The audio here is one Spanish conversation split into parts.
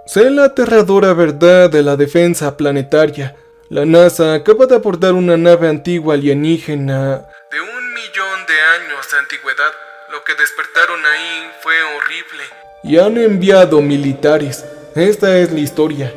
Sé la aterradora verdad de la defensa planetaria. La NASA acaba de abordar una nave antigua alienígena de 1 millón de años de antigüedad. Lo que despertaron ahí fue horrible. Y han enviado militares. Esta es la historia.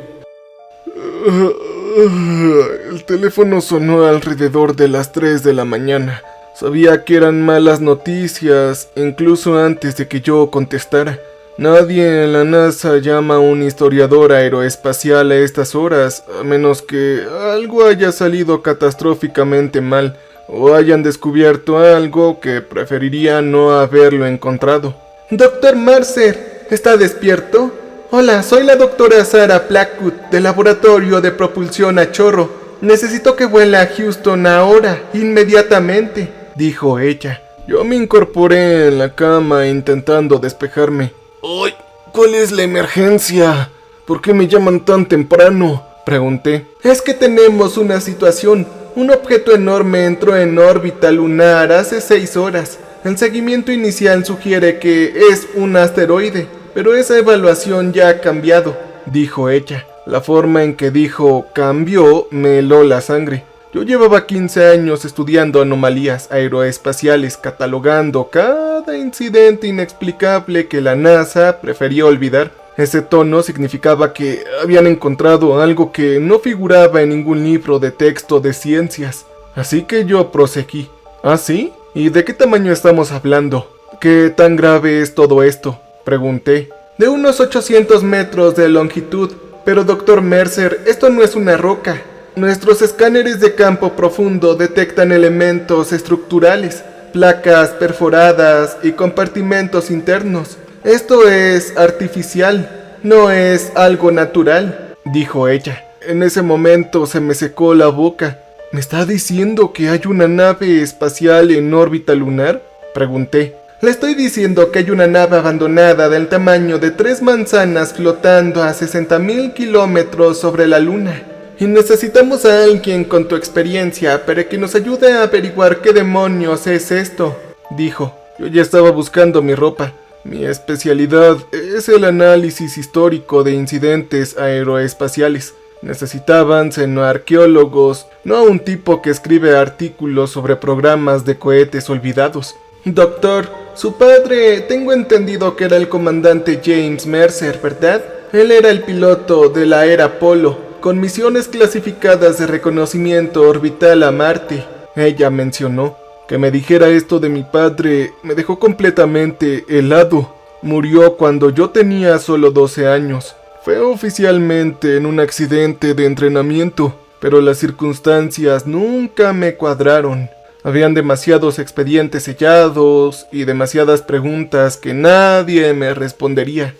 El teléfono sonó alrededor de las 3 de la mañana. Sabía que eran malas noticias, incluso antes de que yo contestara. Nadie en la NASA llama a un historiador aeroespacial a estas horas, a menos que algo haya salido catastróficamente mal, o hayan descubierto algo que preferiría no haberlo encontrado. Dr. Mercer, ¿está despierto? Hola, soy la doctora Sarah Blackwood, del Laboratorio de Propulsión a Chorro. Necesito que vuele a Houston ahora, inmediatamente, dijo ella. Yo me incorporé en la cama intentando despejarme. ¡Ay! ¿Cuál es la emergencia? ¿Por qué me llaman tan temprano?, pregunté. Es que tenemos una situación. Un objeto enorme entró en órbita lunar hace 6 horas. El seguimiento inicial sugiere que es un asteroide, pero esa evaluación ya ha cambiado, dijo ella. La forma en que dijo cambió me heló la sangre. Yo llevaba 15 años estudiando anomalías aeroespaciales, catalogando cada incidente inexplicable que la NASA prefería olvidar. Ese tono significaba que habían encontrado algo que no figuraba en ningún libro de texto de ciencias. Así que yo proseguí. ¿Ah, sí? ¿Y de qué tamaño estamos hablando? ¿Qué tan grave es todo esto?, pregunté. De unos 800 metros de longitud. Pero Dr. Mercer, esto no es una roca. Nuestros escáneres de campo profundo detectan elementos estructurales, placas perforadas y compartimentos internos. Esto es artificial, no es algo natural, dijo ella. En ese momento se me secó la boca. ¿Me está diciendo que hay una nave espacial en órbita lunar?, pregunté. Le estoy diciendo que hay una nave abandonada del tamaño de 3 manzanas flotando a 60.000 kilómetros sobre la luna. Y necesitamos a alguien con tu experiencia para que nos ayude a averiguar qué demonios es esto, dijo. Yo ya estaba buscando mi ropa. Mi especialidad es el análisis histórico de incidentes aeroespaciales. Necesitaban xenoarqueólogos, no a un tipo que escribe artículos sobre programas de cohetes olvidados. Doctor, su padre, tengo entendido que era el comandante James Mercer, ¿verdad? Él era el piloto de la era Apolo, con misiones clasificadas de reconocimiento orbital a Marte. Ella mencionó. Que me dijera esto de mi padre me dejó completamente helado. Murió cuando yo tenía solo 12 años. Fue oficialmente en un accidente de entrenamiento, pero las circunstancias nunca me cuadraron. Habían demasiados expedientes sellados y demasiadas preguntas que nadie me respondería.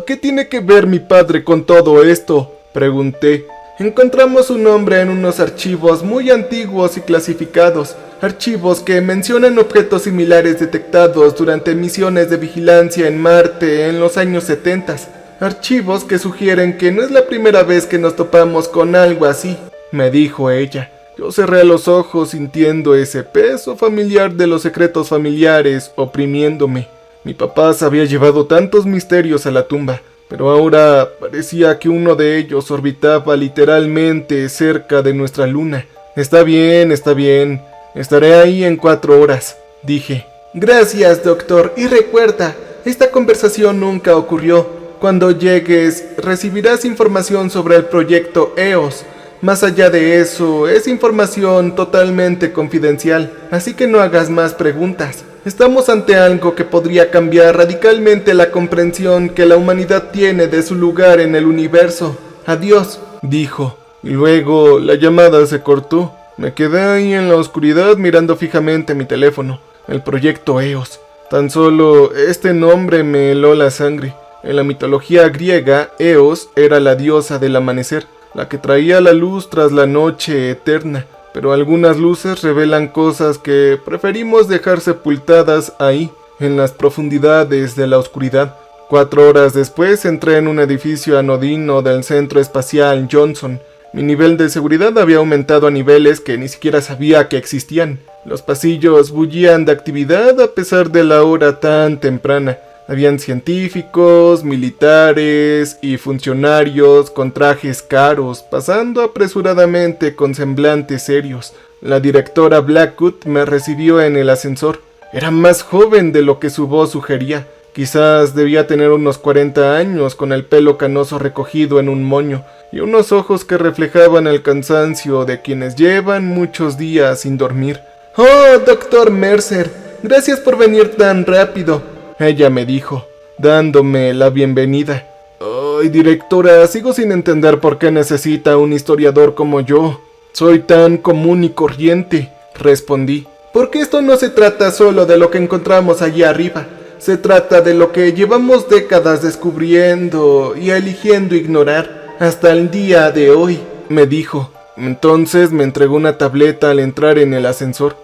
¿Qué tiene que ver mi padre con todo esto?, pregunté. Encontramos su nombre en unos archivos muy antiguos y clasificados, archivos que mencionan objetos similares detectados durante misiones de vigilancia en Marte en los años 70. Archivos que sugieren que no es la primera vez que nos topamos con algo así, me dijo ella. Yo cerré los ojos sintiendo ese peso familiar de los secretos familiares oprimiéndome. Mi papá se había llevado tantos misterios a la tumba, pero ahora parecía que uno de ellos orbitaba literalmente cerca de nuestra luna. Está bien, estaré ahí en 4 horas, dije. Gracias, doctor, y recuerda, esta conversación nunca ocurrió. Cuando llegues, recibirás información sobre el proyecto EOS. Más allá de eso, es información totalmente confidencial, así que no hagas más preguntas. Estamos ante algo que podría cambiar radicalmente la comprensión que la humanidad tiene de su lugar en el universo. Adiós, dijo. Y luego la llamada se cortó. Me quedé ahí en la oscuridad mirando fijamente mi teléfono. El proyecto EOS. Tan solo este nombre me heló la sangre. En la mitología griega, Eos era la diosa del amanecer, la que traía la luz tras la noche eterna. Pero algunas luces revelan cosas que preferimos dejar sepultadas ahí, en las profundidades de la oscuridad. 4 horas después entré en un edificio anodino del Centro Espacial Johnson. Mi nivel de seguridad había aumentado a niveles que ni siquiera sabía que existían. Los pasillos bullían de actividad a pesar de la hora tan temprana. Habían científicos, militares y funcionarios con trajes caros, pasando apresuradamente con semblantes serios. La directora Blackwood me recibió en el ascensor. Era más joven de lo que su voz sugería. Quizás debía tener unos 40 años, con el pelo canoso recogido en un moño y unos ojos que reflejaban el cansancio de quienes llevan muchos días sin dormir. «Oh, doctor Mercer, gracias por venir tan rápido», ella me dijo, dándome la bienvenida. «Ay, directora, sigo sin entender por qué necesita un historiador como yo. Soy tan común y corriente», respondí. «Porque esto no se trata solo de lo que encontramos allí arriba. Se trata de lo que llevamos décadas descubriendo y eligiendo ignorar hasta el día de hoy», me dijo. Entonces me entregó una tableta al entrar en el ascensor.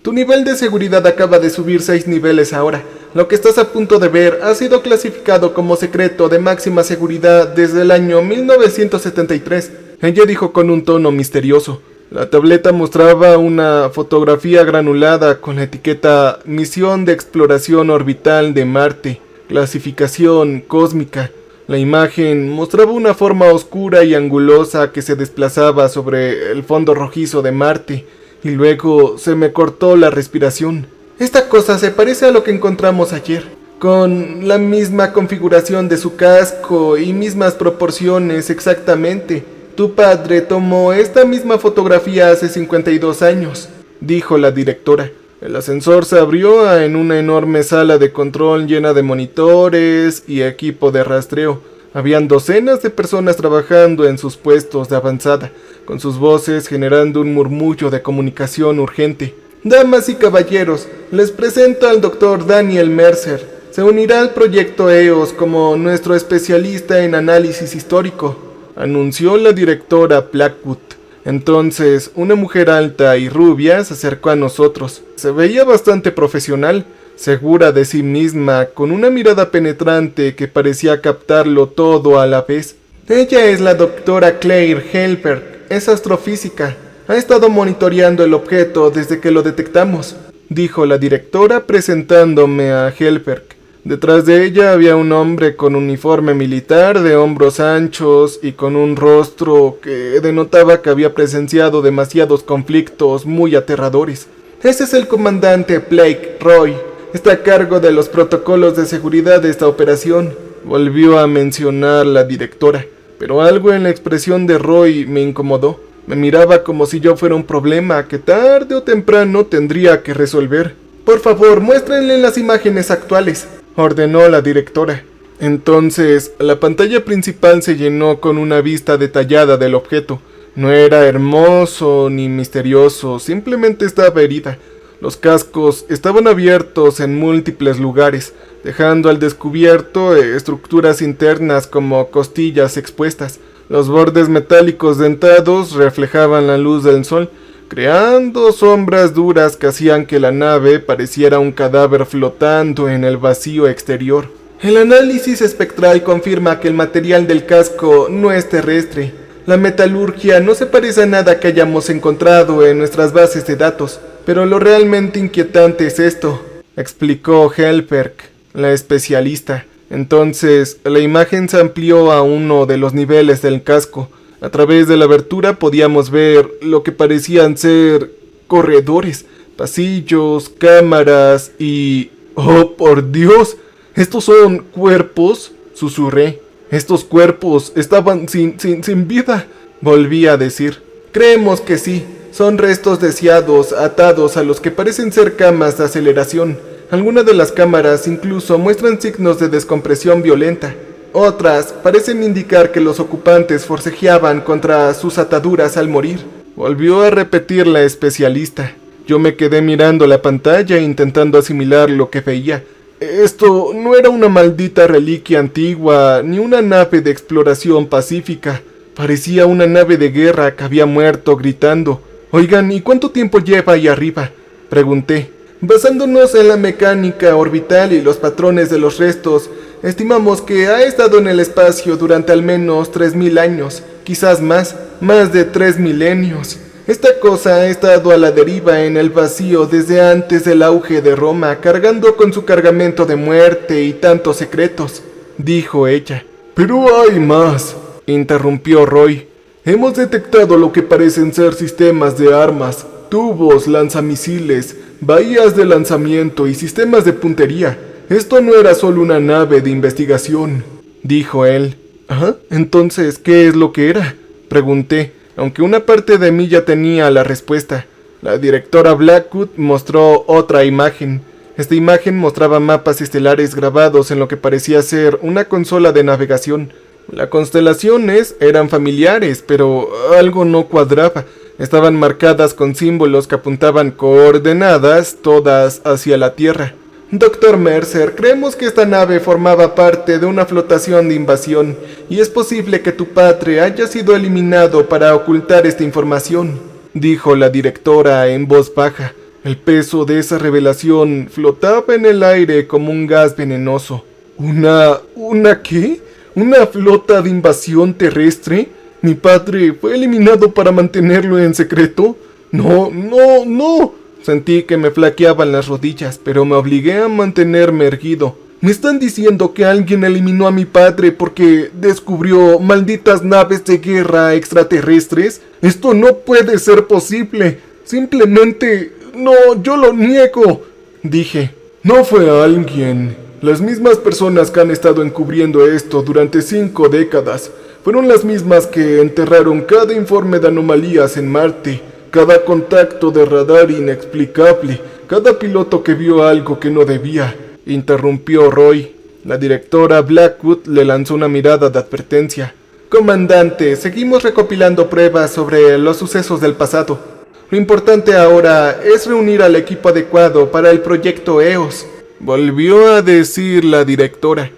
«Tu nivel de seguridad acaba de subir 6 niveles ahora. Lo que estás a punto de ver ha sido clasificado como secreto de máxima seguridad desde el año 1973, ella dijo con un tono misterioso. La tableta mostraba una fotografía granulada con la etiqueta Misión de Exploración Orbital de Marte, clasificación cósmica. La imagen mostraba una forma oscura y angulosa que se desplazaba sobre el fondo rojizo de Marte, y luego se me cortó la respiración. «Esta cosa se parece a lo que encontramos ayer, con la misma configuración de su casco y mismas proporciones exactamente. Tu padre tomó esta misma fotografía hace 52 años», dijo la directora. El ascensor se abrió en una enorme sala de control llena de monitores y equipo de rastreo. Habían docenas de personas trabajando en sus puestos de avanzada, con sus voces generando un murmullo de comunicación urgente. «Damas y caballeros, les presento al Dr. Daniel Mercer. Se unirá al proyecto EOS como nuestro especialista en análisis histórico», anunció la directora Blackwood. Entonces, una mujer alta y rubia se acercó a nosotros. Se veía bastante profesional, segura de sí misma, con una mirada penetrante que parecía captarlo todo a la vez. «Ella es la doctora Claire Helberg, es astrofísica. Ha estado monitoreando el objeto desde que lo detectamos», dijo la directora presentándome a Helberg. Detrás de ella había un hombre con uniforme militar de hombros anchos y con un rostro que denotaba que había presenciado demasiados conflictos muy aterradores. «Ese es el comandante Blake Roy. Está a cargo de los protocolos de seguridad de esta operación», volvió a mencionar la directora. Pero algo en la expresión de Roy me incomodó. Me miraba como si yo fuera un problema que tarde o temprano tendría que resolver. «Por favor, muéstrenle las imágenes actuales», ordenó la directora. Entonces, la pantalla principal se llenó con una vista detallada del objeto. No era hermoso ni misterioso, simplemente estaba herida. Los cascos estaban abiertos en múltiples lugares, dejando al descubierto estructuras internas como costillas expuestas. Los bordes metálicos dentados reflejaban la luz del sol, creando sombras duras que hacían que la nave pareciera un cadáver flotando en el vacío exterior. «El análisis espectral confirma que el material del casco no es terrestre. La metalurgia no se parece a nada que hayamos encontrado en nuestras bases de datos. Pero lo realmente inquietante es esto», explicó Helberg, la especialista. Entonces, la imagen se amplió a uno de los niveles del casco. A través de la abertura podíamos ver lo que parecían ser corredores, pasillos, cámaras y... «¡Oh, por Dios! ¿Estos son cuerpos?», susurré. «Estos cuerpos estaban sin vida», volví a decir. «Creemos que sí. Son restos deseados atados a los que parecen ser camas de aceleración. Algunas de las cámaras incluso muestran signos de descompresión violenta. Otras parecen indicar que los ocupantes forcejeaban contra sus ataduras al morir», volvió a repetir la especialista. Yo me quedé mirando la pantalla intentando asimilar lo que veía. Esto no era una maldita reliquia antigua, ni una nave de exploración pacífica. Parecía una nave de guerra que había muerto gritando. «Oigan, ¿y cuánto tiempo lleva ahí arriba?», pregunté. «Basándonos en la mecánica orbital y los patrones de los restos, estimamos que ha estado en el espacio durante al menos 3000 años, quizás más de 3 milenios», Esta cosa ha estado a la deriva en el vacío desde antes del auge de Roma, cargando con su cargamento de muerte y tantos secretos, dijo ella. Pero hay más, interrumpió Roy. Hemos detectado lo que parecen ser sistemas de armas, tubos, lanzamisiles, bahías de lanzamiento y sistemas de puntería. Esto no era solo una nave de investigación, dijo él. ¿Ah? Entonces, ¿qué es lo que era?, pregunté, aunque una parte de mí ya tenía la respuesta. La directora Blackwood mostró otra imagen. Esta imagen mostraba mapas estelares grabados en lo que parecía ser una consola de navegación. Las constelaciones eran familiares, pero algo no cuadraba. Estaban marcadas con símbolos que apuntaban coordenadas, todas hacia la Tierra. Dr. Mercer, creemos que esta nave formaba parte de una flotación de invasión, y es posible que tu padre haya sido eliminado para ocultar esta información, dijo la directora en voz baja. El peso de esa revelación flotaba en el aire como un gas venenoso. ¿Una qué? ¿Una flota de invasión terrestre? ¿Mi padre fue eliminado para mantenerlo en secreto? No. Sentí que me flaqueaban las rodillas, pero me obligué a mantenerme erguido. ¿Me están diciendo que alguien eliminó a mi padre porque descubrió malditas naves de guerra extraterrestres? Esto no puede ser posible. Simplemente... no, yo lo niego, dije. No fue alguien. Las mismas personas que han estado encubriendo esto durante 5 décadas fueron las mismas que enterraron cada informe de anomalías en Marte, cada contacto de radar inexplicable, cada piloto que vio algo que no debía, interrumpió Roy. La directora Blackwood le lanzó una mirada de advertencia. Comandante, seguimos recopilando pruebas sobre los sucesos del pasado. Lo importante ahora es reunir al equipo adecuado para el proyecto EOS, volvió a decir la directora.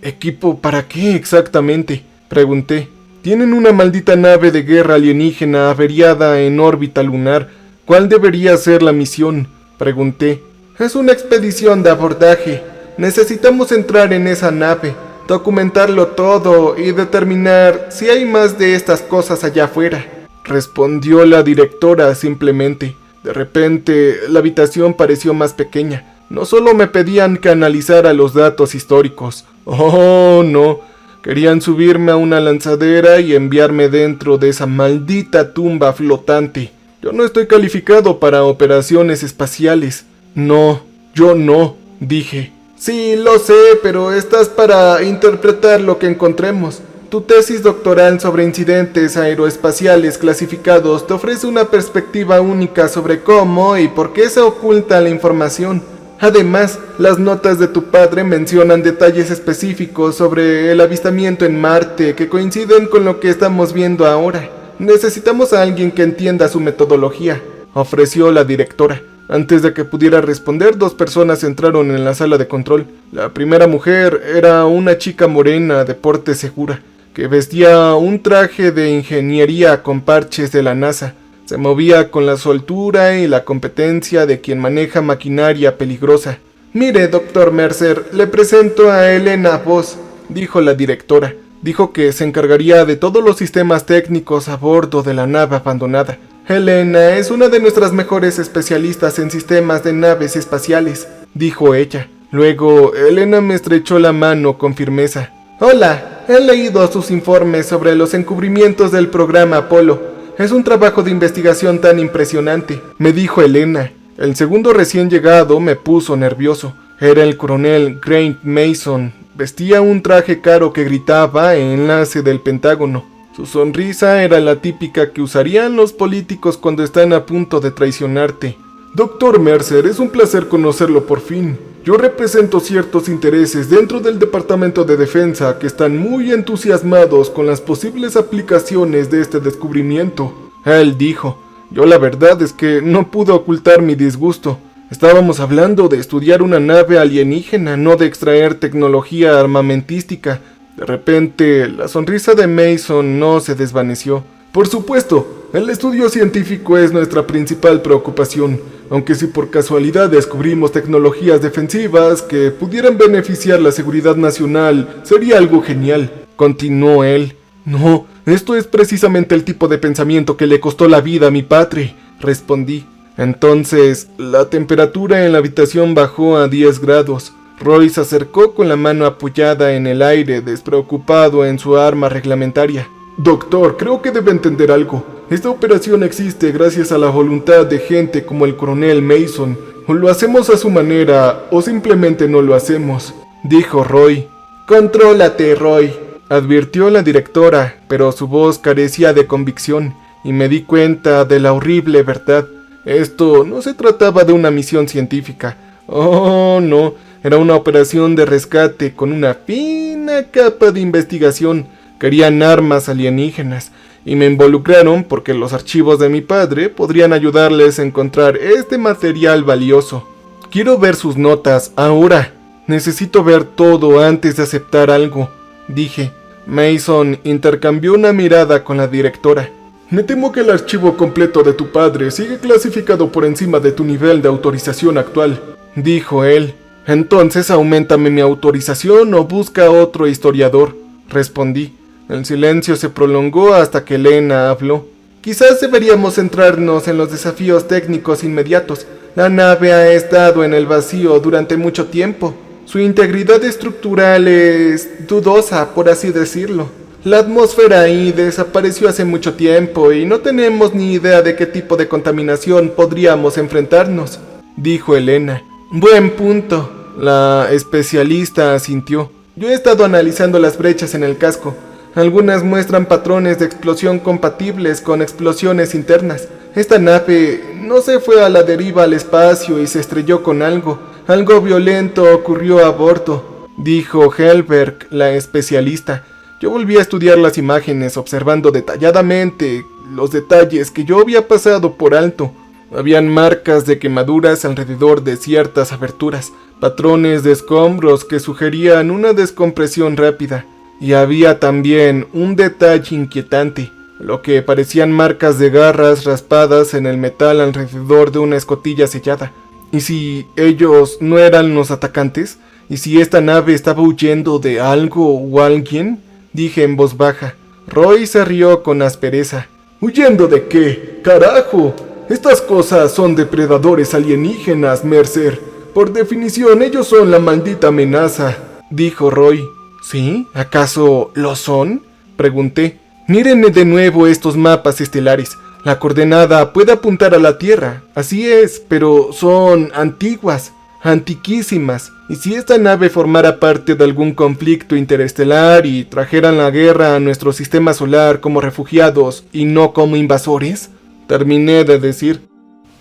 ¿Equipo para qué exactamente?, pregunté. Tienen una maldita nave de guerra alienígena averiada en órbita lunar. ¿Cuál debería ser la misión?, pregunté. Es una expedición de abordaje. Necesitamos entrar en esa nave, documentarlo todo y determinar si hay más de estas cosas allá afuera, respondió la directora simplemente. De repente, la habitación pareció más pequeña. No solo me pedían que analizara los datos históricos. Oh, no. Querían subirme a una lanzadera y enviarme dentro de esa maldita tumba flotante. Yo no estoy calificado para operaciones espaciales. No, yo no, dije. Sí, lo sé, pero estás para interpretar lo que encontremos. Tu tesis doctoral sobre incidentes aeroespaciales clasificados te ofrece una perspectiva única sobre cómo y por qué se oculta la información. Además, las notas de tu padre mencionan detalles específicos sobre el avistamiento en Marte que coinciden con lo que estamos viendo ahora. Necesitamos a alguien que entienda su metodología, ofreció la directora. Antes de que pudiera responder, 2 personas entraron en la sala de control. La primera mujer era una chica morena de porte segura, que vestía un traje de ingeniería con parches de la NASA. Se movía con la soltura y la competencia de quien maneja maquinaria peligrosa. Mire, Dr. Mercer, le presento a Elena Voss, dijo la directora. Dijo que se encargaría de todos los sistemas técnicos a bordo de la nave abandonada. Elena es una de nuestras mejores especialistas en sistemas de naves espaciales, dijo ella. Luego, Elena me estrechó la mano con firmeza. Hola, he leído sus informes sobre los encubrimientos del programa Apolo. Es un trabajo de investigación tan impresionante, me dijo Elena. El segundo recién llegado me puso nervioso. Era el coronel Grant Mason. Vestía un traje caro que gritaba enlace del Pentágono. Su sonrisa era la típica que usarían los políticos cuando están a punto de traicionarte. Dr. Mercer, es un placer conocerlo por fin. Yo represento ciertos intereses dentro del Departamento de Defensa que están muy entusiasmados con las posibles aplicaciones de este descubrimiento. Él dijo. Yo la verdad es que no pude ocultar mi disgusto. Estábamos hablando de estudiar una nave alienígena, no de extraer tecnología armamentística. De repente, la sonrisa de Mason no se desvaneció. Por supuesto, el estudio científico es nuestra principal preocupación, aunque si por casualidad descubrimos tecnologías defensivas que pudieran beneficiar la seguridad nacional, sería algo genial, continuó él. No, Esto es precisamente el tipo de pensamiento que le costó la vida a mi padre, respondí. Entonces, la temperatura en la habitación bajó a 10 grados. Roy se acercó con la mano apoyada en el aire, despreocupado en su arma reglamentaria. Doctor, creo que debe entender algo. Esta operación existe gracias a la voluntad de gente como el coronel Mason. O lo hacemos a su manera, o simplemente no lo hacemos, dijo Roy. Contrólate, Roy, advirtió la directora, pero su voz carecía de convicción, y me di cuenta de la horrible verdad. Esto no se trataba de una misión científica. Oh, no, era una operación de rescate con una fina capa de investigación. Querían armas alienígenas, y me involucraron porque los archivos de mi padre podrían ayudarles a encontrar este material valioso. Quiero ver sus notas ahora. Necesito ver todo antes de aceptar algo, dije. Mason intercambió una mirada con la directora. Me temo que el archivo completo de tu padre sigue clasificado por encima de tu nivel de autorización actual, dijo él. Entonces auméntame mi autorización o busca otro historiador, respondí. El silencio se prolongó hasta que Elena habló. Quizás deberíamos centrarnos en los desafíos técnicos inmediatos. La nave ha estado en el vacío durante mucho tiempo. Su integridad estructural es dudosa, por así decirlo. La atmósfera ahí desapareció hace mucho tiempo y no tenemos ni idea de qué tipo de contaminación podríamos enfrentarnos, dijo Elena. Buen punto. La especialista asintió. Yo he estado analizando las brechas en el casco. Algunas muestran patrones de explosión compatibles con explosiones internas. Esta nave no se fue a la deriva al espacio y se estrelló con algo. Algo violento ocurrió a bordo, dijo Helberg, la especialista. Yo volví a estudiar las imágenes, observando detalladamente los detalles que yo había pasado por alto. Habían marcas de quemaduras alrededor de ciertas aberturas, patrones de escombros que sugerían una descompresión rápida. Y había también un detalle inquietante, lo que parecían marcas de garras raspadas en el metal alrededor de una escotilla sellada. ¿Y si ellos no eran los atacantes? ¿Y si esta nave estaba huyendo de algo o alguien? Dije en voz baja. Roy se rió con aspereza. ¿Huyendo de qué? ¡Carajo! Estas cosas son depredadores alienígenas, Mercer. Por definición, ellos son la maldita amenaza, dijo Roy. ¿Sí? ¿Acaso lo son? Pregunté. Miren de nuevo estos mapas estelares. La coordenada puede apuntar a la Tierra. Así es, pero son antiguas, antiquísimas. ¿Y si esta nave formara parte de algún conflicto interestelar y trajeran la guerra a nuestro sistema solar como refugiados y no como invasores? Terminé de decir.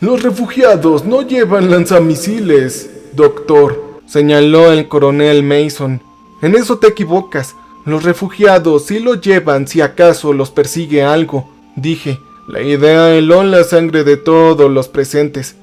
Los refugiados no llevan lanzamisiles, doctor, señaló el coronel Mason. En eso te equivocas. Los refugiados sí lo llevan si acaso los persigue algo, dije. La idea heló en la sangre de todos los presentes.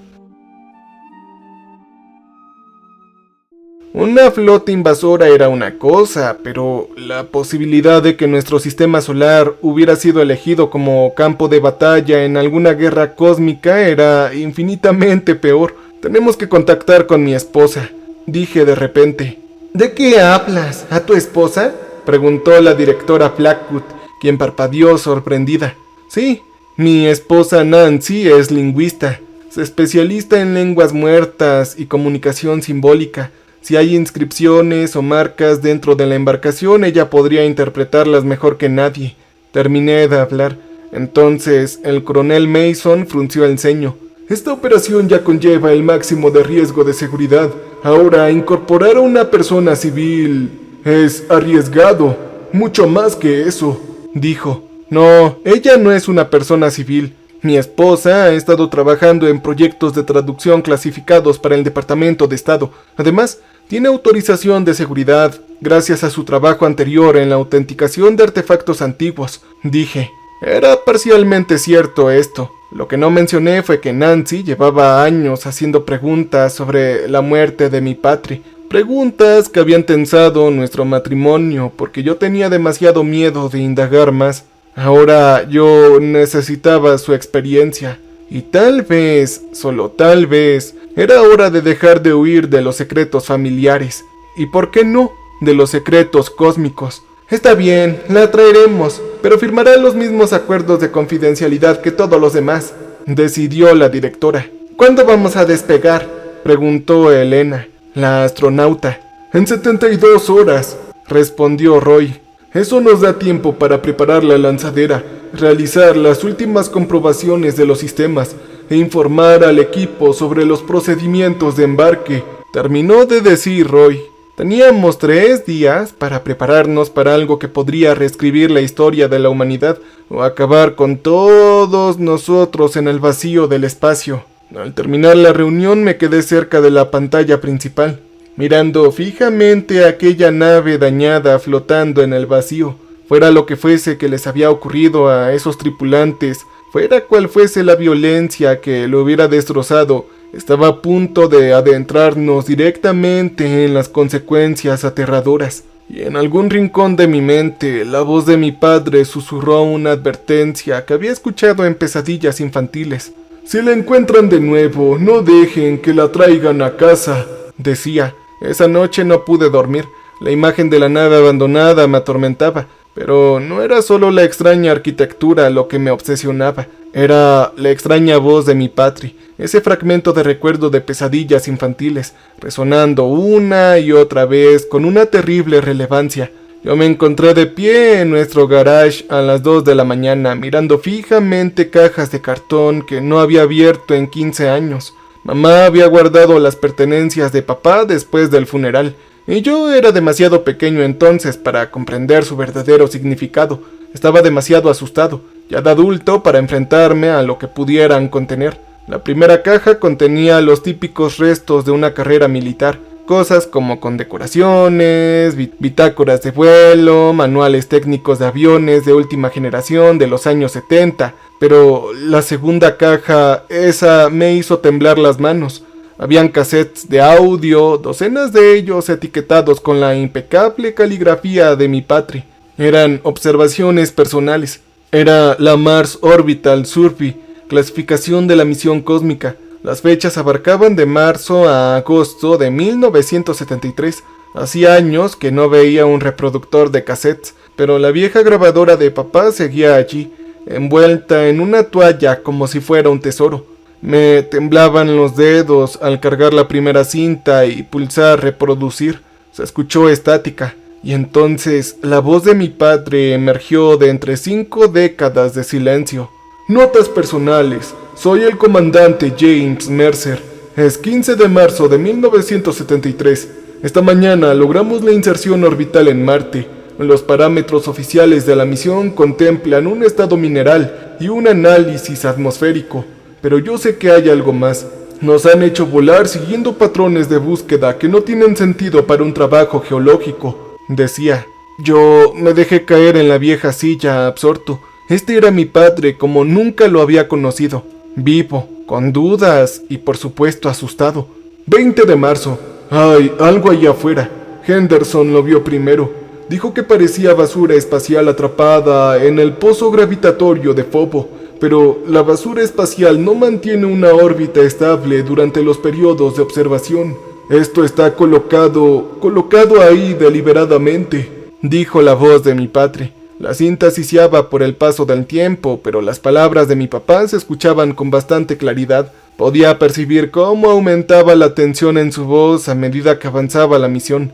Una flota invasora era una cosa, pero la posibilidad de que nuestro sistema solar hubiera sido elegido como campo de batalla en alguna guerra cósmica era infinitamente peor. Tenemos que contactar con mi esposa, dije de repente. ¿De qué hablas? ¿A tu esposa?, preguntó la directora Blackwood, quien parpadeó sorprendida. Sí, mi esposa Nancy es lingüista, es especialista en lenguas muertas y comunicación simbólica. Si hay inscripciones o marcas dentro de la embarcación, ella podría interpretarlas mejor que nadie. Terminé de hablar. Entonces el coronel Mason frunció el ceño. Esta operación ya conlleva el máximo de riesgo de seguridad. Ahora, incorporar a una persona civil es arriesgado. Mucho más que eso, dijo. No, ella no es una persona civil. Mi esposa ha estado trabajando en proyectos de traducción clasificados para el Departamento de Estado. Además, tiene autorización de seguridad gracias a su trabajo anterior en la autenticación de artefactos antiguos, dije. Era parcialmente cierto esto. Lo que no mencioné fue que Nancy llevaba años haciendo preguntas sobre la muerte de mi padre. Preguntas que habían tensado nuestro matrimonio porque yo tenía demasiado miedo de indagar más. Ahora yo necesitaba su experiencia. Y tal vez, solo tal vez, era hora de dejar de huir de los secretos familiares. ¿Y por qué no? De los secretos cósmicos. Está bien, la traeremos. pero firmará los mismos acuerdos de confidencialidad que todos los demás, decidió la directora. ¿Cuándo vamos a despegar?, preguntó Elena, la astronauta. En 72 horas, respondió Roy. Eso nos da tiempo para preparar la lanzadera, realizar las últimas comprobaciones de los sistemas e informar al equipo sobre los procedimientos de embarque, terminó de decir Roy. Teníamos 3 días para prepararnos para algo que podría reescribir la historia de la humanidad o acabar con todos nosotros en el vacío del espacio. Al terminar la reunión me quedé cerca de la pantalla principal, mirando fijamente aquella nave dañada flotando en el vacío. Fuera lo que fuese que les había ocurrido a esos tripulantes, fuera cual fuese la violencia que lo hubiera destrozado, estaba a punto de adentrarnos directamente en las consecuencias aterradoras. Y en algún rincón de mi mente, la voz de mi padre susurró una advertencia que había escuchado en pesadillas infantiles. Si la encuentran de nuevo, no dejen que la traigan a casa, decía. Esa noche no pude dormir. La imagen de la nave abandonada me atormentaba, pero no era solo la extraña arquitectura lo que me obsesionaba. Era la extraña voz de mi padre, ese fragmento de recuerdo de pesadillas infantiles, resonando una y otra vez con una terrible relevancia. Yo me encontré de pie en nuestro garage a las 2 de la mañana, mirando fijamente cajas de cartón que no había abierto en 15 años. Mamá había guardado las pertenencias de papá después del funeral, y yo era demasiado pequeño entonces para comprender su verdadero significado. Estaba demasiado asustado, ya de adulto, para enfrentarme a lo que pudieran contener. La primera caja contenía los típicos restos de una carrera militar, cosas como condecoraciones, bitácoras de vuelo, manuales técnicos de aviones de última generación de los años 70, pero la segunda caja, esa me hizo temblar las manos. Habían cassettes de audio, docenas de ellos etiquetados con la impecable caligrafía de mi padre. Eran observaciones personales. Era la Mars Orbital Survey, clasificación de la misión cósmica. Las fechas abarcaban de marzo a agosto de 1973. Hacía años que no veía un reproductor de cassettes, pero la vieja grabadora de papá seguía allí, envuelta en una toalla como si fuera un tesoro. Me temblaban los dedos al cargar la primera cinta y pulsar reproducir. Se escuchó estática, y entonces la voz de mi padre emergió de entre 5 décadas de silencio. Notas personales. Soy el comandante James Mercer. Es 15 de marzo de 1973. Esta mañana logramos la inserción orbital en Marte. Los parámetros oficiales de la misión contemplan un estado mineral y un análisis atmosférico. Pero yo sé que hay algo más. Nos han hecho volar siguiendo patrones de búsqueda que no tienen sentido para un trabajo geológico, decía. Yo me dejé caer en la vieja silla, absorto. Este era mi padre como nunca lo había conocido. Vivo, con dudas y por supuesto asustado. 20 de marzo. Hay algo allá afuera. Henderson lo vio primero. Dijo que parecía basura espacial atrapada en el pozo gravitatorio de Fobo, pero la basura espacial no mantiene una órbita estable durante los periodos de observación. Esto está colocado ahí deliberadamente, dijo la voz de mi padre. La cinta siseaba por el paso del tiempo, pero las palabras de mi papá se escuchaban con bastante claridad. Podía percibir cómo aumentaba la tensión en su voz a medida que avanzaba la misión.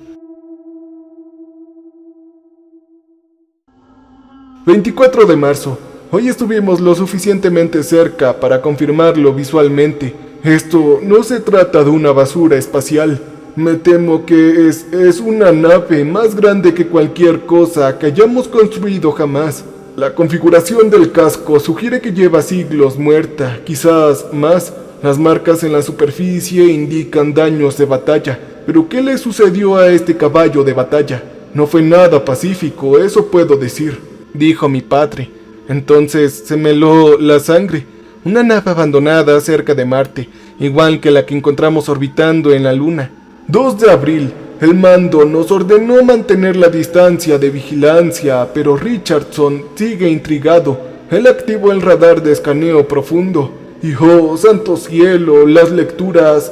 24 de marzo. Hoy estuvimos lo suficientemente cerca para confirmarlo visualmente. Esto no se trata de una basura espacial. Me temo que es una nave más grande que cualquier cosa que hayamos construido jamás. La configuración del casco sugiere que lleva siglos muerta, quizás más. Las marcas en la superficie indican daños de batalla. ¿Pero qué le sucedió a este caballo de batalla? No fue nada pacífico, eso puedo decir, dijo mi padre. Entonces se me heló la sangre. Una nave abandonada cerca de Marte, igual que la que encontramos orbitando en la Luna. 2 de abril. El mando nos ordenó mantener la distancia de vigilancia, pero Richardson sigue intrigado. Él activó el radar de escaneo profundo. Y oh, santo cielo, las lecturas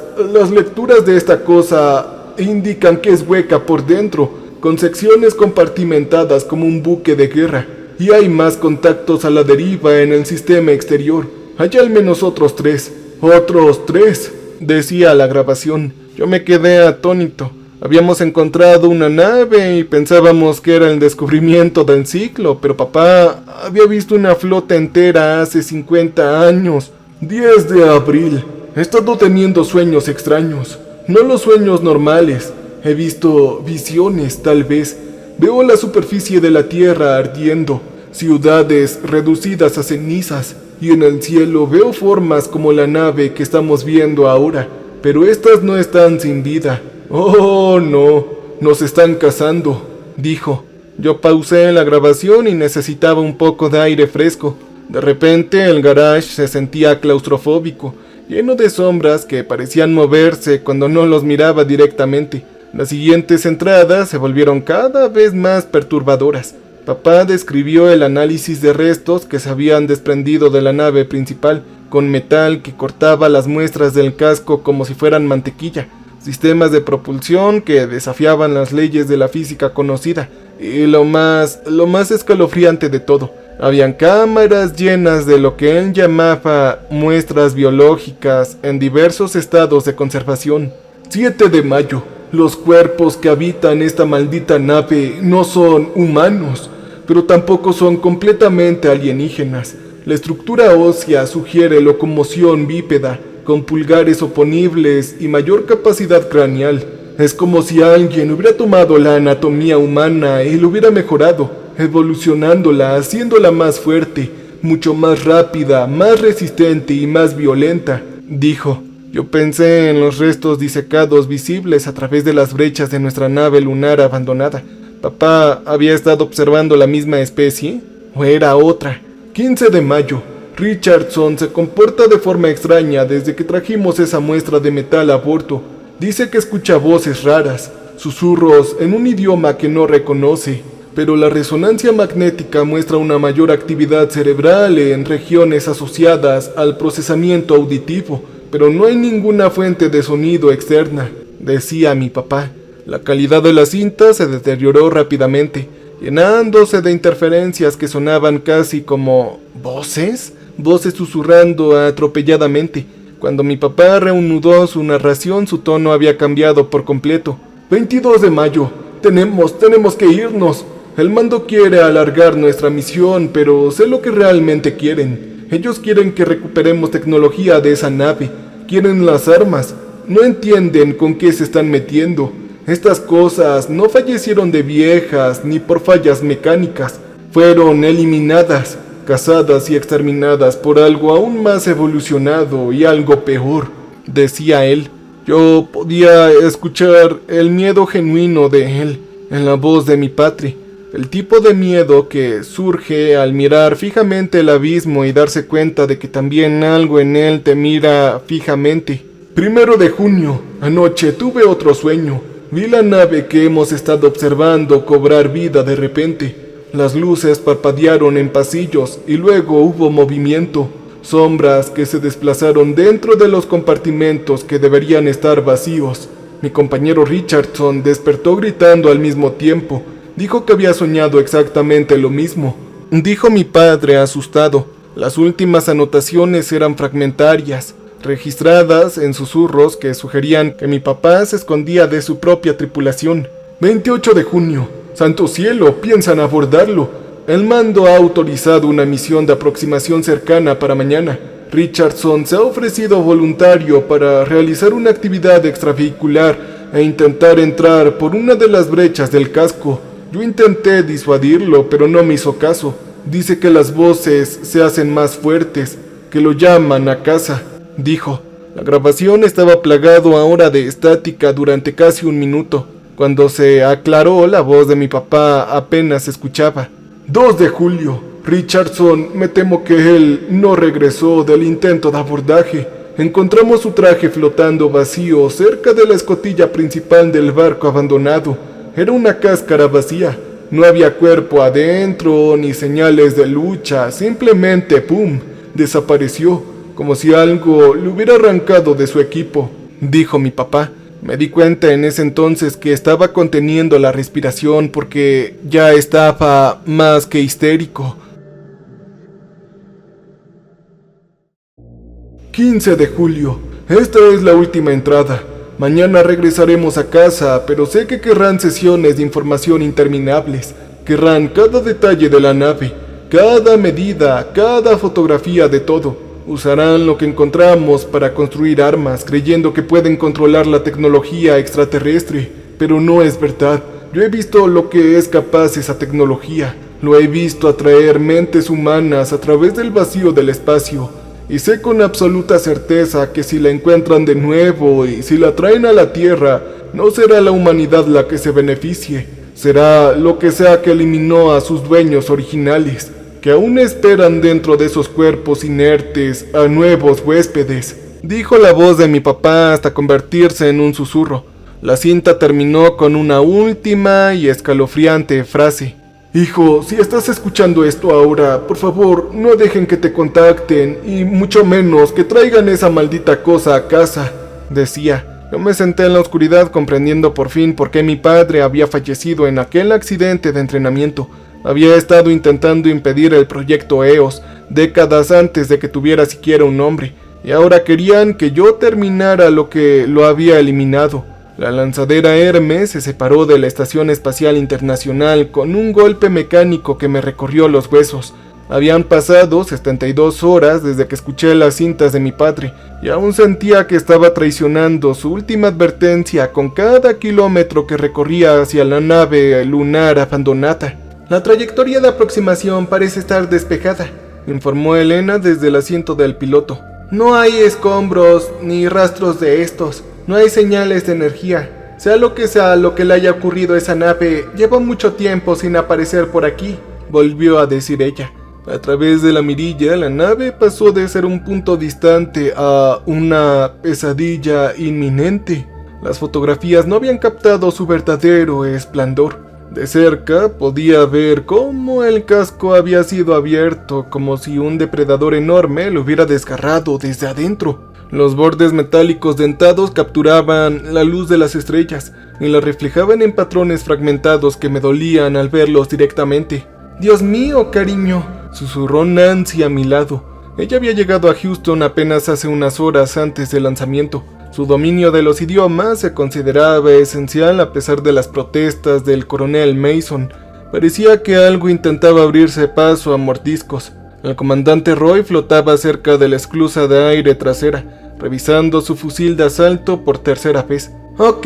de esta cosa indican que es hueca por dentro, con secciones compartimentadas como un buque de guerra. y hay más contactos a la deriva en el sistema exterior. Hay al menos otros 3. ¡Otros 3! Decía la grabación. Yo me quedé atónito. Habíamos encontrado una nave y pensábamos que era el descubrimiento del siglo, pero papá había visto una flota entera hace 50 años. 10 de abril. He estado teniendo sueños extraños, no los sueños normales. He visto visiones, tal vez. Veo la superficie de la tierra ardiendo, ciudades reducidas a cenizas, y en el cielo veo formas como la nave que estamos viendo ahora, pero estas no están sin vida. Oh, no, nos están cazando, dijo. Yo pausé la grabación y necesitaba un poco de aire fresco. De repente el garage se sentía claustrofóbico, lleno de sombras que parecían moverse cuando no los miraba directamente. Las siguientes entradas se volvieron cada vez más perturbadoras. Papá describió el análisis de restos que se habían desprendido de la nave principal, con metal que cortaba las muestras del casco como si fueran mantequilla, sistemas de propulsión que desafiaban las leyes de la física conocida, y lo más escalofriante de todo, habían cámaras llenas de lo que él llamaba muestras biológicas en diversos estados de conservación. 7 de mayo. Los cuerpos que habitan esta maldita nave no son humanos, pero tampoco son completamente alienígenas. La estructura ósea sugiere locomoción bípeda, con pulgares oponibles y mayor capacidad craneal. Es como si alguien hubiera tomado la anatomía humana y lo hubiera mejorado, evolucionándola, haciéndola más fuerte, mucho más rápida, más resistente y más violenta, dijo. Yo pensé en los restos disecados visibles a través de las brechas de nuestra nave lunar abandonada. ¿Papá había estado observando la misma especie? ¿O era otra? 15 de mayo. Richardson se comporta de forma extraña desde que trajimos esa muestra de metal a bordo. Dice que escucha voces raras, susurros en un idioma que no reconoce, pero la resonancia magnética muestra una mayor actividad cerebral en regiones asociadas al procesamiento auditivo, pero no hay ninguna fuente de sonido externa, decía mi papá. La calidad de la cinta se deterioró rápidamente, llenándose de interferencias que sonaban casi como voces susurrando atropelladamente. Cuando mi papá reanudó su narración, su tono había cambiado por completo. 22 de mayo. Tenemos que irnos. El mando quiere alargar nuestra misión, pero sé lo que realmente quieren. Ellos quieren que recuperemos tecnología de esa nave. Quieren las armas. No entienden con qué se están metiendo. Estas cosas no fallecieron de viejas ni por fallas mecánicas. Fueron eliminadas, cazadas y exterminadas por algo aún más evolucionado y algo peor, decía él. Yo podía escuchar el miedo genuino de él en la voz de mi padre. El tipo de miedo que surge al mirar fijamente el abismo y darse cuenta de que también algo en él te mira fijamente. 1 de junio, anoche tuve otro sueño. Vi la nave que hemos estado observando cobrar vida de repente. Las luces parpadearon en pasillos y luego hubo movimiento. Sombras que se desplazaron dentro de los compartimentos que deberían estar vacíos. Mi compañero Richardson despertó gritando al mismo tiempo. Dijo que había soñado exactamente lo mismo. Dijo mi padre asustado. Las últimas anotaciones eran fragmentarias, registradas en susurros que sugerían que mi papá se escondía de su propia tripulación. 28 de junio. ¡Santo cielo! Piensan abordarlo. El mando ha autorizado una misión de aproximación cercana para mañana. Richardson se ha ofrecido voluntario para realizar una actividad extravehicular e intentar entrar por una de las brechas del casco. Yo intenté disuadirlo, pero no me hizo caso. Dice que las voces se hacen más fuertes, que lo llaman a casa, dijo. La grabación estaba plagado ahora de estática durante casi un minuto. Cuando se aclaró, la voz de mi papá apenas se escuchaba. 2 de julio. Richardson, me temo que él no regresó del intento de abordaje. Encontramos su traje flotando vacío cerca de la escotilla principal del barco abandonado. Era una cáscara vacía. No había cuerpo adentro ni señales de lucha. Simplemente, ¡pum!, desapareció, como si algo le hubiera arrancado de su equipo, dijo mi papá. Me di cuenta en ese entonces que estaba conteniendo la respiración porque ya estaba más que histérico. 15 de julio. Esta es la última entrada. Mañana regresaremos a casa, pero sé que querrán sesiones de información interminables. Querrán cada detalle de la nave, cada medida, cada fotografía de todo. Usarán lo que encontramos para construir armas, creyendo que pueden controlar la tecnología extraterrestre. Pero no es verdad. Yo he visto lo que es capaz esa tecnología. Lo he visto atraer mentes humanas a través del vacío del espacio. Y sé con absoluta certeza que si la encuentran de nuevo y si la traen a la Tierra, no será la humanidad la que se beneficie. Será lo que sea que eliminó a sus dueños originales, que aún esperan dentro de esos cuerpos inertes a nuevos huéspedes. Dijo la voz de mi papá hasta convertirse en un susurro. La cinta terminó con una última y escalofriante frase. Hijo, si estás escuchando esto ahora, por favor, no dejen que te contacten y mucho menos que traigan esa maldita cosa a casa, decía. Yo me senté en la oscuridad comprendiendo por fin por qué mi padre había fallecido en aquel accidente de entrenamiento. Había estado intentando impedir el proyecto EOS décadas antes de que tuviera siquiera un nombre, y ahora querían que yo terminara lo que lo había eliminado. La lanzadera Hermes se separó de la Estación Espacial Internacional con un golpe mecánico que me recorrió los huesos. Habían pasado 72 horas desde que escuché las cintas de mi padre, y aún sentía que estaba traicionando su última advertencia con cada kilómetro que recorría hacia la nave lunar abandonada. La trayectoria de aproximación parece estar despejada, informó Elena desde el asiento del piloto. No hay escombros ni rastros de estos. No hay señales de energía. Sea lo que le haya ocurrido a esa nave, lleva mucho tiempo sin aparecer por aquí, volvió a decir ella. A través de la mirilla, la nave pasó de ser un punto distante a una pesadilla inminente. Las fotografías no habían captado su verdadero esplendor. De cerca podía ver cómo el casco había sido abierto, como si un depredador enorme lo hubiera desgarrado desde adentro. Los bordes metálicos dentados capturaban la luz de las estrellas y la reflejaban en patrones fragmentados que me dolían al verlos directamente. «Dios mío, cariño», susurró Nancy a mi lado. Ella había llegado a Houston apenas hace unas horas antes del lanzamiento. Su dominio de los idiomas se consideraba esencial a pesar de las protestas del coronel Mason. Parecía que algo intentaba abrirse paso a mordiscos. El comandante Roy flotaba cerca de la esclusa de aire trasera, revisando su fusil de asalto por tercera vez. «Ok,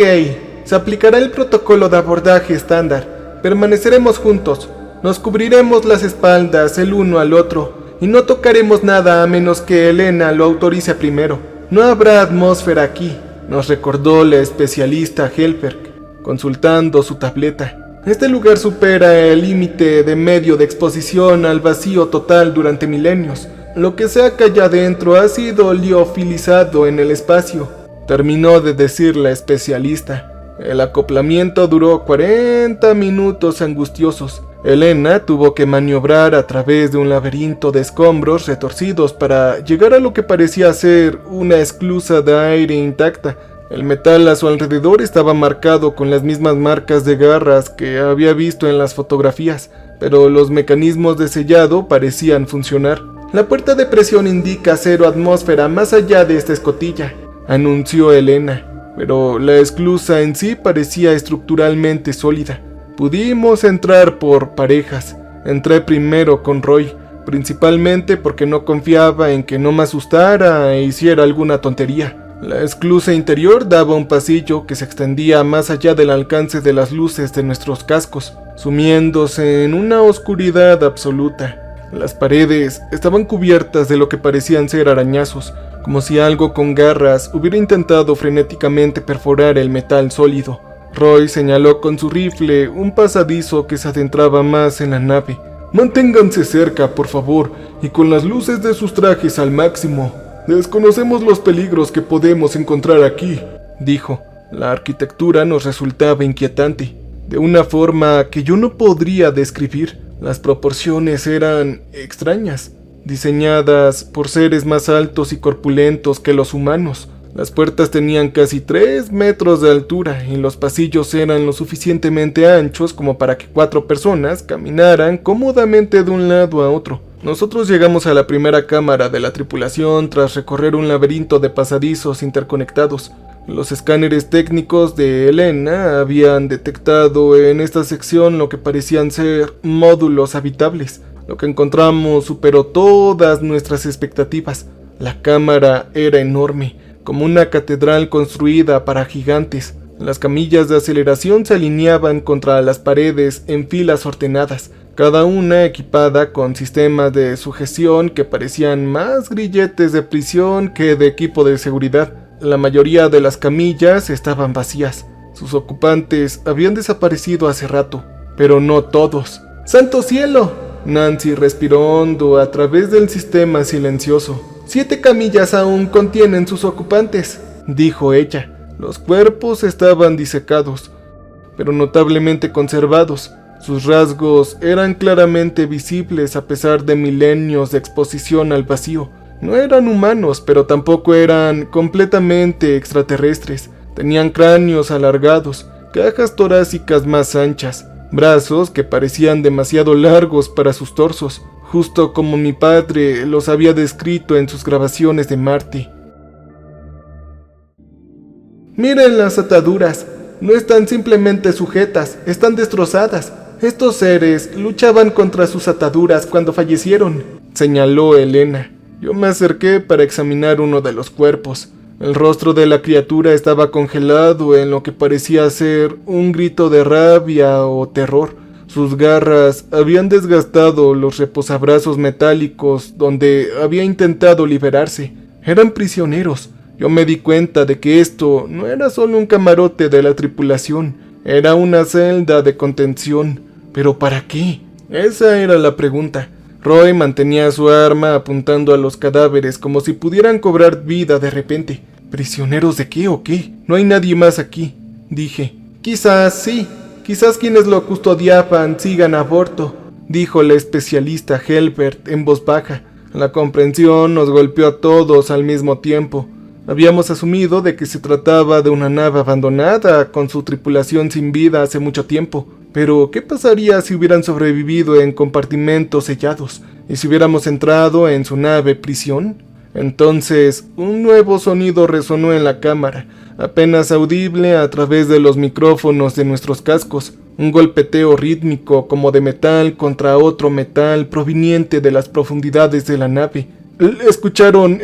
se aplicará el protocolo de abordaje estándar. Permaneceremos juntos. Nos cubriremos las espaldas el uno al otro y no tocaremos nada a menos que Elena lo autorice primero. No habrá atmósfera aquí», nos recordó la especialista Helberg, consultando su tableta. «Este lugar supera el límite de medio de exposición al vacío total durante milenios. Lo que sea que haya adentro ha sido liofilizado en el espacio», terminó de decir la especialista. El acoplamiento duró 40 minutos angustiosos. Elena tuvo que maniobrar a través de un laberinto de escombros retorcidos para llegar a lo que parecía ser una esclusa de aire intacta. El metal a su alrededor estaba marcado con las mismas marcas de garras que había visto en las fotografías, pero los mecanismos de sellado parecían funcionar. «La puerta de presión indica 0 atmósfera más allá de esta escotilla», anunció Elena, pero la esclusa en sí parecía estructuralmente sólida. Pudimos entrar por parejas. Entré primero con Roy, principalmente porque no confiaba en que no me asustara e hiciera alguna tontería. La esclusa interior daba un pasillo que se extendía más allá del alcance de las luces de nuestros cascos, sumiéndose en una oscuridad absoluta. Las paredes estaban cubiertas de lo que parecían ser arañazos, como si algo con garras hubiera intentado frenéticamente perforar el metal sólido. Roy señaló con su rifle un pasadizo que se adentraba más en la nave. «Manténganse cerca, por favor, y con las luces de sus trajes al máximo. Desconocemos los peligros que podemos encontrar aquí», dijo. La arquitectura nos resultaba inquietante, de una forma que yo no podría describir. Las proporciones eran extrañas, diseñadas por seres más altos y corpulentos que los humanos. Las puertas tenían casi 3 metros de altura y los pasillos eran lo suficientemente anchos como para que 4 personas caminaran cómodamente de un lado a otro. Nosotros llegamos a la primera cámara de la tripulación tras recorrer un laberinto de pasadizos interconectados. Los escáneres técnicos de Elena habían detectado en esta sección lo que parecían ser módulos habitables. Lo que encontramos superó todas nuestras expectativas. La cámara era enorme, como una catedral construida para gigantes. Las camillas de aceleración se alineaban contra las paredes en filas ordenadas, cada una equipada con sistemas de sujeción que parecían más grilletes de prisión que de equipo de seguridad. La mayoría de las camillas estaban vacías. Sus ocupantes habían desaparecido hace rato, pero no todos. ¡Santo cielo! Nancy respiró hondo a través del sistema silencioso. 7 camillas aún contienen sus ocupantes, dijo ella. Los cuerpos estaban disecados, pero notablemente conservados. Sus rasgos eran claramente visibles a pesar de milenios de exposición al vacío. No eran humanos, pero tampoco eran completamente extraterrestres. Tenían cráneos alargados, cajas torácicas más anchas, brazos que parecían demasiado largos para sus torsos, justo como mi padre los había descrito en sus grabaciones de Marte. Miren las ataduras, no están simplemente sujetas, están destrozadas. Estos seres luchaban contra sus ataduras cuando fallecieron, señaló Elena. Yo me acerqué para examinar uno de los cuerpos. El rostro de la criatura estaba congelado en lo que parecía ser un grito de rabia o terror. Sus garras habían desgastado los reposabrazos metálicos donde había intentado liberarse. Eran prisioneros. Yo me di cuenta de que esto no era solo un camarote de la tripulación, era una celda de contención. ¿Pero para qué? Esa era la pregunta. Roy mantenía su arma apuntando a los cadáveres como si pudieran cobrar vida de repente. ¿Prisioneros de qué o qué? No hay nadie más aquí, dije. Quizás sí, quizás quienes lo custodiaban sigan a bordo, dijo la especialista Helbert en voz baja. La comprensión nos golpeó a todos al mismo tiempo. Habíamos asumido de que se trataba de una nave abandonada con su tripulación sin vida hace mucho tiempo. Pero, ¿qué pasaría si hubieran sobrevivido en compartimentos sellados? ¿Y si hubiéramos entrado en su nave prisión? Entonces, un nuevo sonido resonó en la cámara, apenas audible a través de los micrófonos de nuestros cascos. Un golpeteo rítmico como de metal contra otro metal proveniente de las profundidades de la nave. ¿Escucharon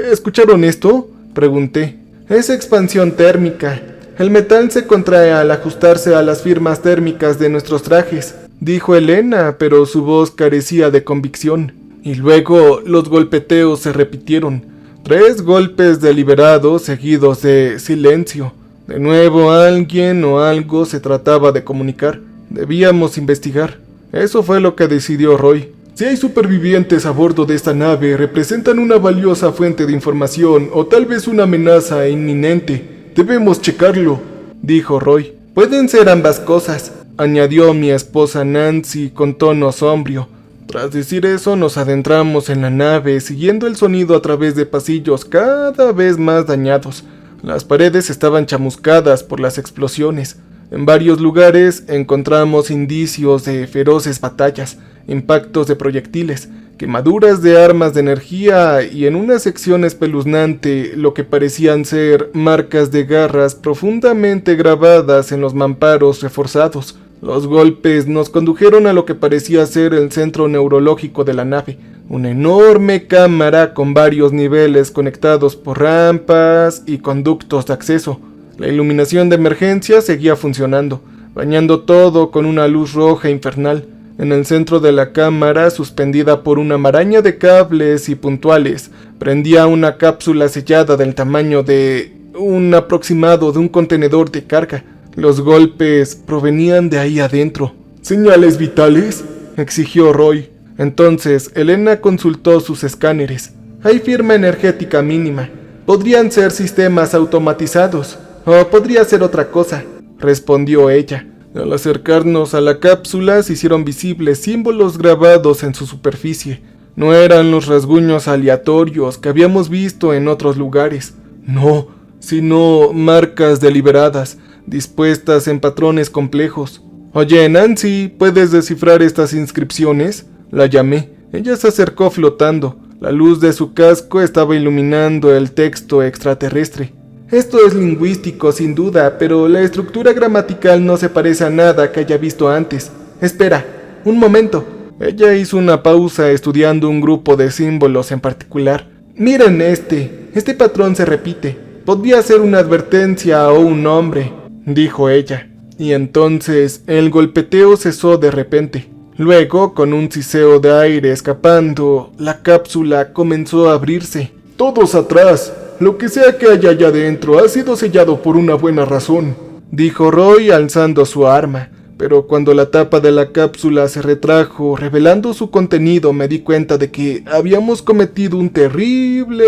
esto?, pregunté. Es expansión térmica. El metal se contrae al ajustarse a las firmas térmicas de nuestros trajes, dijo Elena, pero su voz carecía de convicción. Y luego los golpeteos se repitieron. 3 golpes deliberados seguidos de silencio. De nuevo alguien o algo se trataba de comunicar. Debíamos investigar. Eso fue lo que decidió Roy. Si hay supervivientes a bordo de esta nave, representan una valiosa fuente de información o tal vez una amenaza inminente. Debemos checarlo, dijo Roy. Pueden ser ambas cosas, añadió mi esposa Nancy con tono sombrío. Tras decir eso, nos adentramos en la nave, siguiendo el sonido a través de pasillos cada vez más dañados. Las paredes estaban chamuscadas por las explosiones. En varios lugares encontramos indicios de feroces batallas, impactos de proyectiles, quemaduras de armas de energía y en una sección espeluznante lo que parecían ser marcas de garras profundamente grabadas en los mamparos reforzados. Los golpes nos condujeron a lo que parecía ser el centro neurológico de la nave, una enorme cámara con varios niveles conectados por rampas y conductos de acceso. La iluminación de emergencia seguía funcionando, bañando todo con una luz roja infernal. En el centro de la cámara, suspendida por una maraña de cables y puntuales, prendía una cápsula sellada del tamaño de un aproximado de un contenedor de carga. Los golpes provenían de ahí adentro. ¿Señales vitales?, exigió Roy. Entonces, Elena consultó sus escáneres. Hay firma energética mínima. Podrían ser sistemas automatizados, o podría ser otra cosa, respondió ella. Al acercarnos a la cápsula se hicieron visibles símbolos grabados en su superficie. No eran los rasguños aleatorios que habíamos visto en otros lugares. No, sino marcas deliberadas, dispuestas en patrones complejos. «Oye, Nancy, ¿puedes descifrar estas inscripciones?», la llamé. Ella se acercó flotando. La luz de su casco estaba iluminando el texto extraterrestre. «Esto es lingüístico, sin duda, pero la estructura gramatical no se parece a nada que haya visto antes. Espera, un momento». Ella hizo una pausa estudiando un grupo de símbolos en particular. «Miren este patrón se repite. Podría ser una advertencia o un nombre», dijo ella. Y entonces el golpeteo cesó de repente. Luego, con un siseo de aire escapando, la cápsula comenzó a abrirse. «Todos atrás. Lo que sea que haya allá adentro ha sido sellado por una buena razón», dijo Roy alzando su arma. Pero cuando la tapa de la cápsula se retrajo, revelando su contenido, me di cuenta de que habíamos cometido un terrible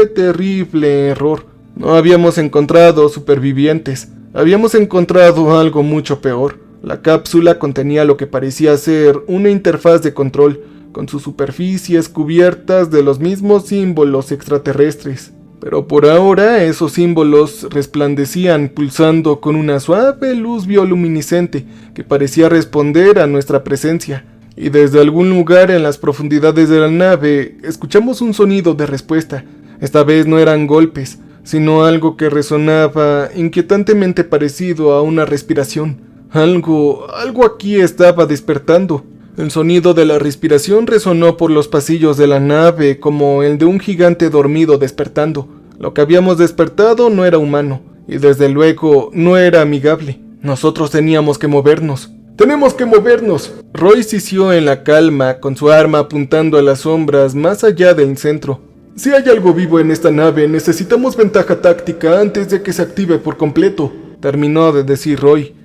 error. No habíamos encontrado supervivientes. Habíamos encontrado algo mucho peor. La cápsula contenía lo que parecía ser una interfaz de control, con sus superficies cubiertas de los mismos símbolos extraterrestres. Pero por ahora esos símbolos resplandecían pulsando con una suave luz bioluminiscente que parecía responder a nuestra presencia. Y desde algún lugar en las profundidades de la nave escuchamos un sonido de respuesta. Esta vez no eran golpes, sino algo que resonaba inquietantemente parecido a una respiración. Algo aquí estaba despertando. El sonido de la respiración resonó por los pasillos de la nave como el de un gigante dormido despertando. Lo que habíamos despertado no era humano, y desde luego no era amigable. Nosotros teníamos que movernos. ¡Tenemos que movernos! Roy sisió en la calma, con su arma apuntando a las sombras más allá del centro. «Si hay algo vivo en esta nave, necesitamos ventaja táctica antes de que se active por completo», terminó de decir Roy.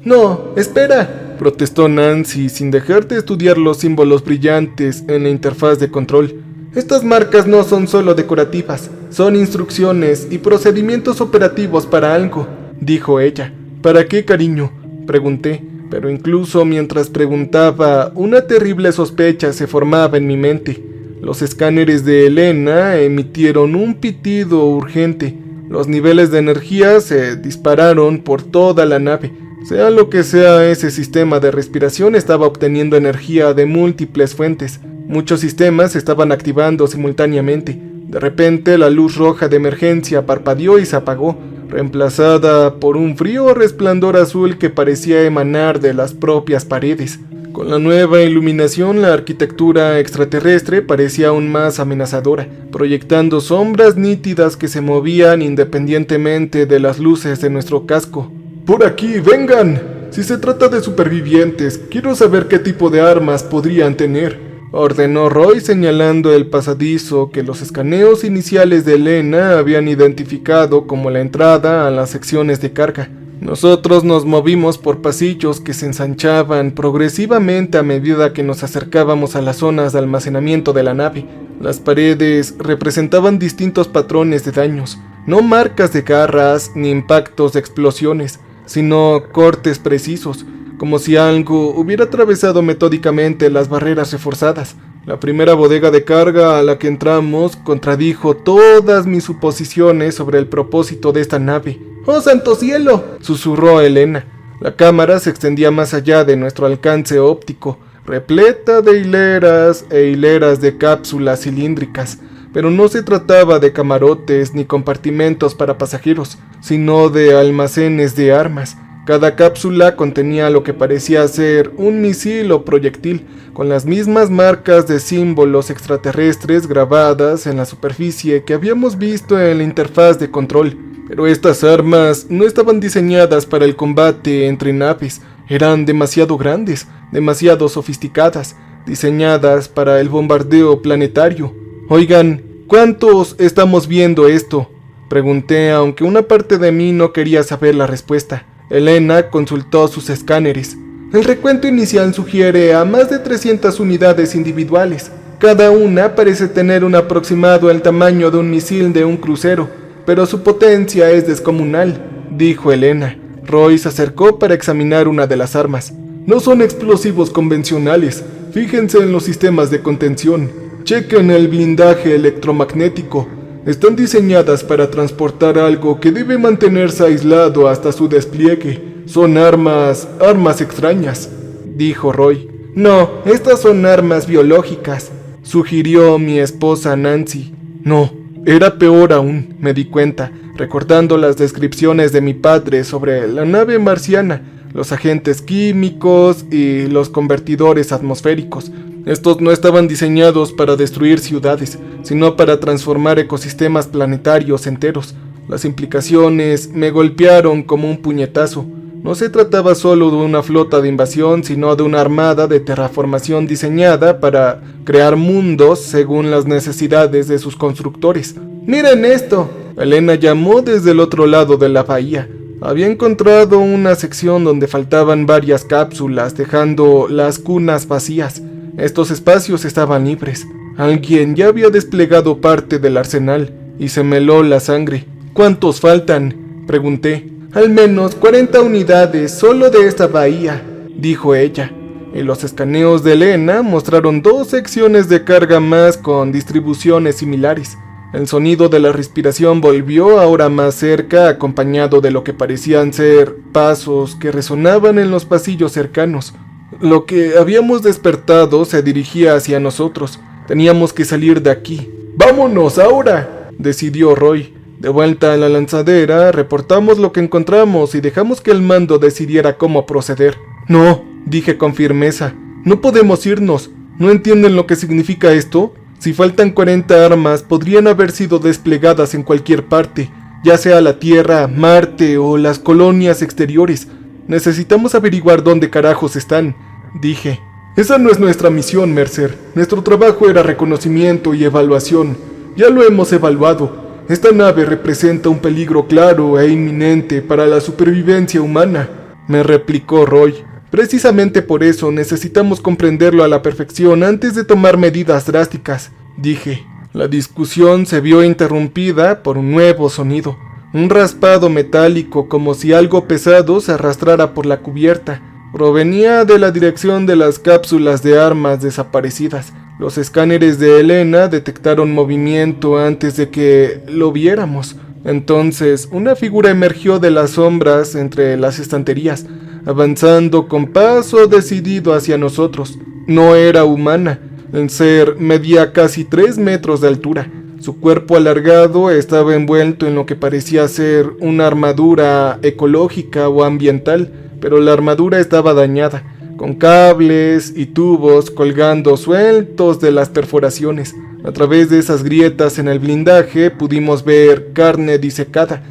«No, espera», protestó Nancy sin dejar de estudiar los símbolos brillantes en la interfaz de control. «Estas marcas no son solo decorativas, son instrucciones y procedimientos operativos para algo», dijo ella. «¿Para qué, cariño?», pregunté, pero incluso mientras preguntaba, una terrible sospecha se formaba en mi mente. Los escáneres de Elena emitieron un pitido urgente. Los niveles de energía se dispararon por toda la nave. Sea lo que sea ese sistema de respiración, estaba obteniendo energía de múltiples fuentes. Muchos sistemas se estaban activando simultáneamente. De repente, la luz roja de emergencia parpadeó y se apagó, reemplazada por un frío resplandor azul que parecía emanar de las propias paredes. Con la nueva iluminación, la arquitectura extraterrestre parecía aún más amenazadora, proyectando sombras nítidas que se movían independientemente de las luces de nuestro casco. «Por aquí, vengan. Si se trata de supervivientes, quiero saber qué tipo de armas podrían tener», ordenó Roy señalando el pasadizo que los escaneos iniciales de Elena habían identificado como la entrada a las secciones de carga. Nosotros nos movimos por pasillos que se ensanchaban progresivamente a medida que nos acercábamos a las zonas de almacenamiento de la nave. Las paredes representaban distintos patrones de daños, no marcas de garras ni impactos de explosiones, sino cortes precisos, como si algo hubiera atravesado metódicamente las barreras reforzadas. La primera bodega de carga a la que entramos contradijo todas mis suposiciones sobre el propósito de esta nave. «¡Oh, santo cielo!», susurró Elena. La cámara se extendía más allá de nuestro alcance óptico, repleta de hileras e hileras de cápsulas cilíndricas, pero no se trataba de camarotes ni compartimentos para pasajeros, sino de almacenes de armas. Cada cápsula contenía lo que parecía ser un misil o proyectil, con las mismas marcas de símbolos extraterrestres grabadas en la superficie que habíamos visto en la interfaz de control. Pero estas armas no estaban diseñadas para el combate entre naves, eran demasiado grandes, demasiado sofisticadas, diseñadas para el bombardeo planetario. «Oigan, ¿cuántos estamos viendo esto?», pregunté, aunque una parte de mí no quería saber la respuesta. Elena consultó sus escáneres. «El recuento inicial sugiere a más de 300 unidades individuales. Cada una parece tener un aproximado el tamaño de un misil de un crucero, pero su potencia es descomunal», dijo Elena. Roy se acercó para examinar una de las armas. «No son explosivos convencionales. Fíjense en los sistemas de contención. Chequen el blindaje electromagnético. Están diseñadas para transportar algo que debe mantenerse aislado hasta su despliegue. Son armas extrañas, dijo Roy. No, estas son armas biológicas, sugirió mi esposa Nancy. No, era peor aún, me di cuenta, recordando las descripciones de mi padre sobre la nave marciana, los agentes químicos y los convertidores atmosféricos. Estos no estaban diseñados para destruir ciudades, sino para transformar ecosistemas planetarios enteros. Las implicaciones me golpearon como un puñetazo. No se trataba solo de una flota de invasión, sino de una armada de terraformación diseñada para crear mundos según las necesidades de sus constructores. ¡Miren esto!, Elena llamó desde el otro lado de la bahía. Había encontrado una sección donde faltaban varias cápsulas, dejando las cunas vacías. Estos espacios estaban libres. Alguien ya había desplegado parte del arsenal, y se me heló la sangre. ¿Cuántos faltan?, pregunté. Al menos 40 unidades solo de esta bahía, dijo ella. Y los escaneos de Elena mostraron 2 secciones de carga más con distribuciones similares. El sonido de la respiración volvió ahora más cerca, acompañado de lo que parecían ser pasos que resonaban en los pasillos cercanos. Lo que habíamos despertado se dirigía hacia nosotros. Teníamos que salir de aquí. ¡Vámonos ahora!, decidió Roy. De vuelta a la lanzadera, reportamos lo que encontramos y dejamos que el mando decidiera cómo proceder. No, dije con firmeza, no podemos irnos. ¿No entienden lo que significa esto? Si faltan 40 armas, podrían haber sido desplegadas en cualquier parte, ya sea la Tierra, Marte o las colonias exteriores. Necesitamos averiguar dónde carajos están, dije. Esa no es nuestra misión, Mercer. Nuestro trabajo era reconocimiento y evaluación. Ya lo hemos evaluado. Esta nave representa un peligro claro e inminente para la supervivencia humana, me replicó Roy. Precisamente por eso necesitamos comprenderlo a la perfección antes de tomar medidas drásticas, dije. La discusión se vio interrumpida por un nuevo sonido, un raspado metálico como si algo pesado se arrastrara por la cubierta. Provenía de la dirección de las cápsulas de armas desaparecidas. Los escáneres de Elena detectaron movimiento antes de que lo viéramos. Entonces, una figura emergió de las sombras entre las estanterías, avanzando con paso decidido hacia nosotros. No era humana. El ser medía casi 3 metros de altura. Su cuerpo alargado estaba envuelto en lo que parecía ser una armadura ecológica o ambiental, pero la armadura estaba dañada, con cables y tubos colgando sueltos de las perforaciones. A través de esas grietas en el blindaje pudimos ver carne disecada,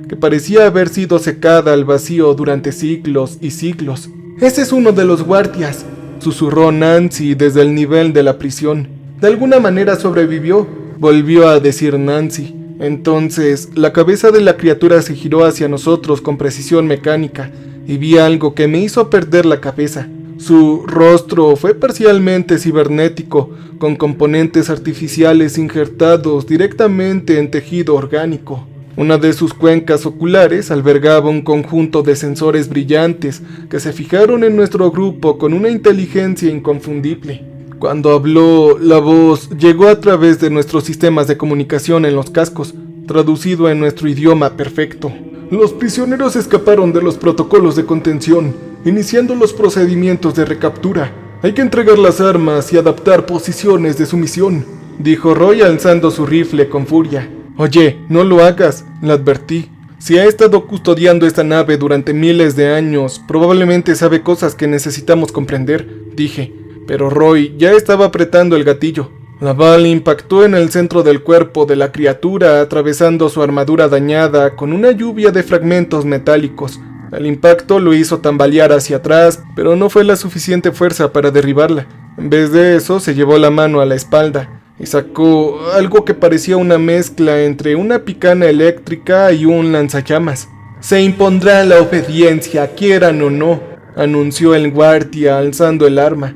que parecía haber sido secada al vacío durante siglos y siglos. «Ese es uno de los guardias», susurró Nancy desde el nivel de la prisión. «De alguna manera sobrevivió», volvió a decir Nancy. Entonces, la cabeza de la criatura se giró hacia nosotros con precisión mecánica, y vi algo que me hizo perder la cabeza. Su rostro fue parcialmente cibernético, con componentes artificiales injertados directamente en tejido orgánico. Una de sus cuencas oculares albergaba un conjunto de sensores brillantes que se fijaron en nuestro grupo con una inteligencia inconfundible. Cuando habló, la voz llegó a través de nuestros sistemas de comunicación en los cascos, traducido en nuestro idioma perfecto. Los prisioneros escaparon de los protocolos de contención, iniciando los procedimientos de recaptura. Hay que entregar las armas y adaptar posiciones de sumisión, dijo Roy alzando su rifle con furia. Oye, no lo hagas, le advertí. Si ha estado custodiando esta nave durante miles de años, probablemente sabe cosas que necesitamos comprender, dije. Pero Roy ya estaba apretando el gatillo. La bala impactó en el centro del cuerpo de la criatura, atravesando su armadura dañada con una lluvia de fragmentos metálicos. El impacto lo hizo tambalear hacia atrás, pero no fue la suficiente fuerza para derribarla. En vez de eso, se llevó la mano a la espalda y sacó algo que parecía una mezcla entre una picana eléctrica y un lanzallamas. «Se impondrá la obediencia, quieran o no», anunció el guardia alzando el arma.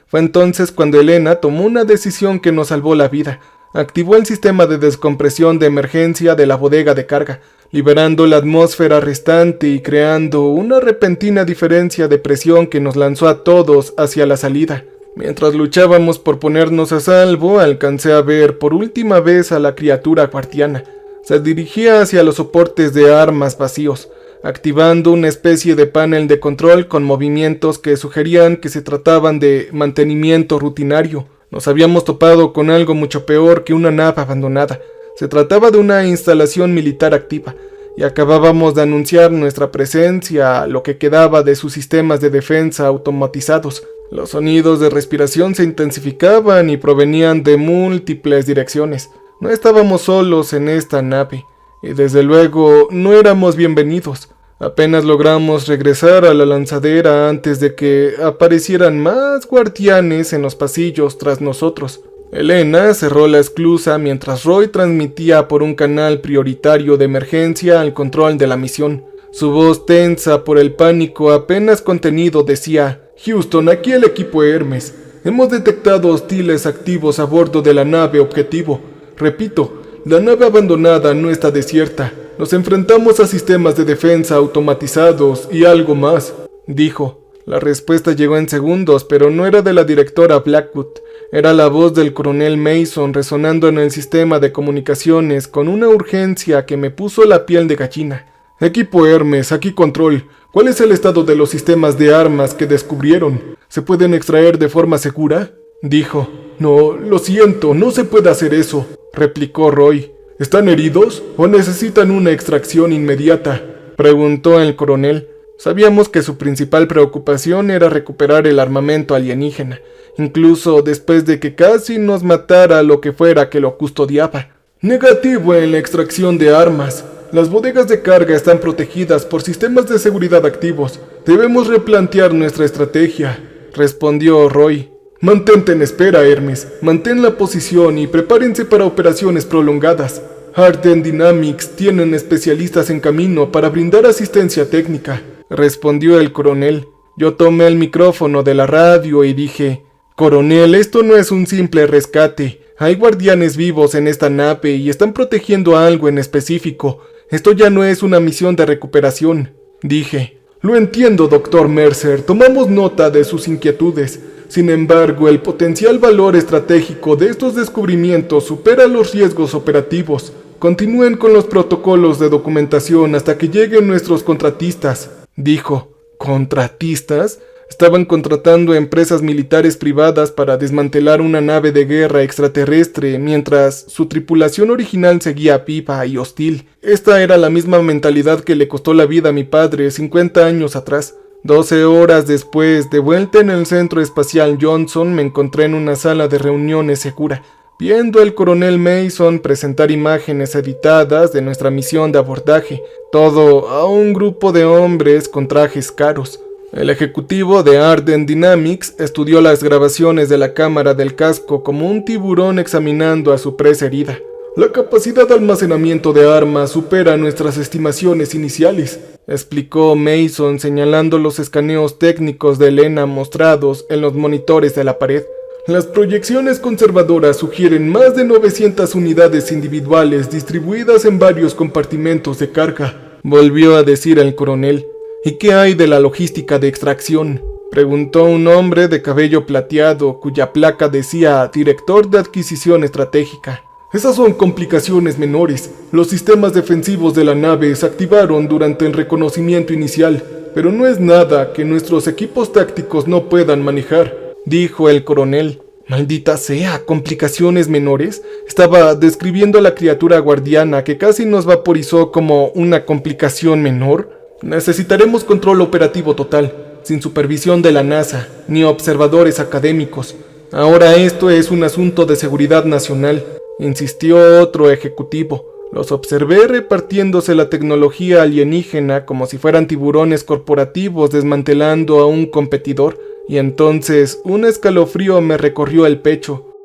Fue entonces cuando Elena tomó una decisión que nos salvó la vida. Activó el sistema de descompresión de emergencia de la bodega de carga, liberando la atmósfera restante y creando una repentina diferencia de presión que nos lanzó a todos hacia la salida. Mientras luchábamos por ponernos a salvo, alcancé a ver por última vez a la criatura guardiana. Se dirigía hacia los soportes de armas vacíos, activando una especie de panel de control con movimientos que sugerían que se trataban de mantenimiento rutinario. Nos habíamos topado con algo mucho peor que una nave abandonada. Se trataba de una instalación militar activa, y acabábamos de anunciar nuestra presencia a lo que quedaba de sus sistemas de defensa automatizados. Los sonidos de respiración se intensificaban y provenían de múltiples direcciones. No estábamos solos en esta nave, y desde luego no éramos bienvenidos. Apenas logramos regresar a la lanzadera antes de que aparecieran más guardianes en los pasillos tras nosotros. Elena cerró la esclusa mientras Roy transmitía por un canal prioritario de emergencia al control de la misión. Su voz tensa por el pánico apenas contenido decía: Houston, aquí el equipo Hermes. Hemos detectado hostiles activos a bordo de la nave objetivo. Repito, la nave abandonada no está desierta. Nos enfrentamos a sistemas de defensa automatizados y algo más, dijo. La respuesta llegó en segundos, pero no era de la directora Blackwood. Era la voz del coronel Mason resonando en el sistema de comunicaciones con una urgencia que me puso la piel de gallina. Equipo Hermes, aquí control. ¿Cuál es el estado de los sistemas de armas que descubrieron? ¿Se pueden extraer de forma segura? Dijo. No, lo siento, no se puede hacer eso, replicó Roy. ¿Están heridos o necesitan una extracción inmediata?, preguntó el coronel. Sabíamos que su principal preocupación era recuperar el armamento alienígena, incluso después de que casi nos matara lo que fuera que lo custodiaba. Negativo en la extracción de armas. Las bodegas de carga están protegidas por sistemas de seguridad activos. Debemos replantear nuestra estrategia, respondió Roy. Mantente en espera, Hermes. Mantén la posición y prepárense para operaciones prolongadas. Arden Dynamics tienen especialistas en camino para brindar asistencia técnica, respondió el coronel. Yo tomé el micrófono de la radio y dije: Coronel, esto no es un simple rescate. Hay guardianes vivos en esta nave y están protegiendo a algo en específico. Esto ya no es una misión de recuperación, dije. Lo entiendo, Dr. Mercer. Tomamos nota de sus inquietudes. Sin embargo, el potencial valor estratégico de estos descubrimientos supera los riesgos operativos. Continúen con los protocolos de documentación hasta que lleguen nuestros contratistas, dijo. ¿Contratistas? Estaban contratando a empresas militares privadas para desmantelar una nave de guerra extraterrestre mientras su tripulación original seguía viva y hostil. Esta era la misma mentalidad que le costó la vida a mi padre 50 años atrás. 12 horas después, de vuelta en el Centro Espacial Johnson, me encontré en una sala de reuniones segura, viendo al coronel Mason presentar imágenes editadas de nuestra misión de abordaje, todo a un grupo de hombres con trajes caros. El ejecutivo de Arden Dynamics estudió las grabaciones de la cámara del casco como un tiburón examinando a su presa herida. La capacidad de almacenamiento de armas supera nuestras estimaciones iniciales, explicó Mason señalando los escaneos técnicos de Elena mostrados en los monitores de la pared. Las proyecciones conservadoras sugieren más de 900 unidades individuales distribuidas en varios compartimentos de carga, volvió a decir el coronel. ¿Y qué hay de la logística de extracción?, preguntó un hombre de cabello plateado cuya placa decía Director de Adquisición Estratégica. Esas son complicaciones menores. Los sistemas defensivos de la nave se activaron durante el reconocimiento inicial, pero no es nada que nuestros equipos tácticos no puedan manejar, dijo el coronel. Maldita sea, ¿complicaciones menores? Estaba describiendo a la criatura guardiana que casi nos vaporizó como una complicación menor. Necesitaremos control operativo total, sin supervisión de la NASA, ni observadores académicos. Ahora esto es un asunto de seguridad nacional, insistió otro ejecutivo. Los observé repartiéndose la tecnología alienígena como si fueran tiburones corporativos desmantelando a un competidor, y entonces un escalofrío me recorrió el pecho.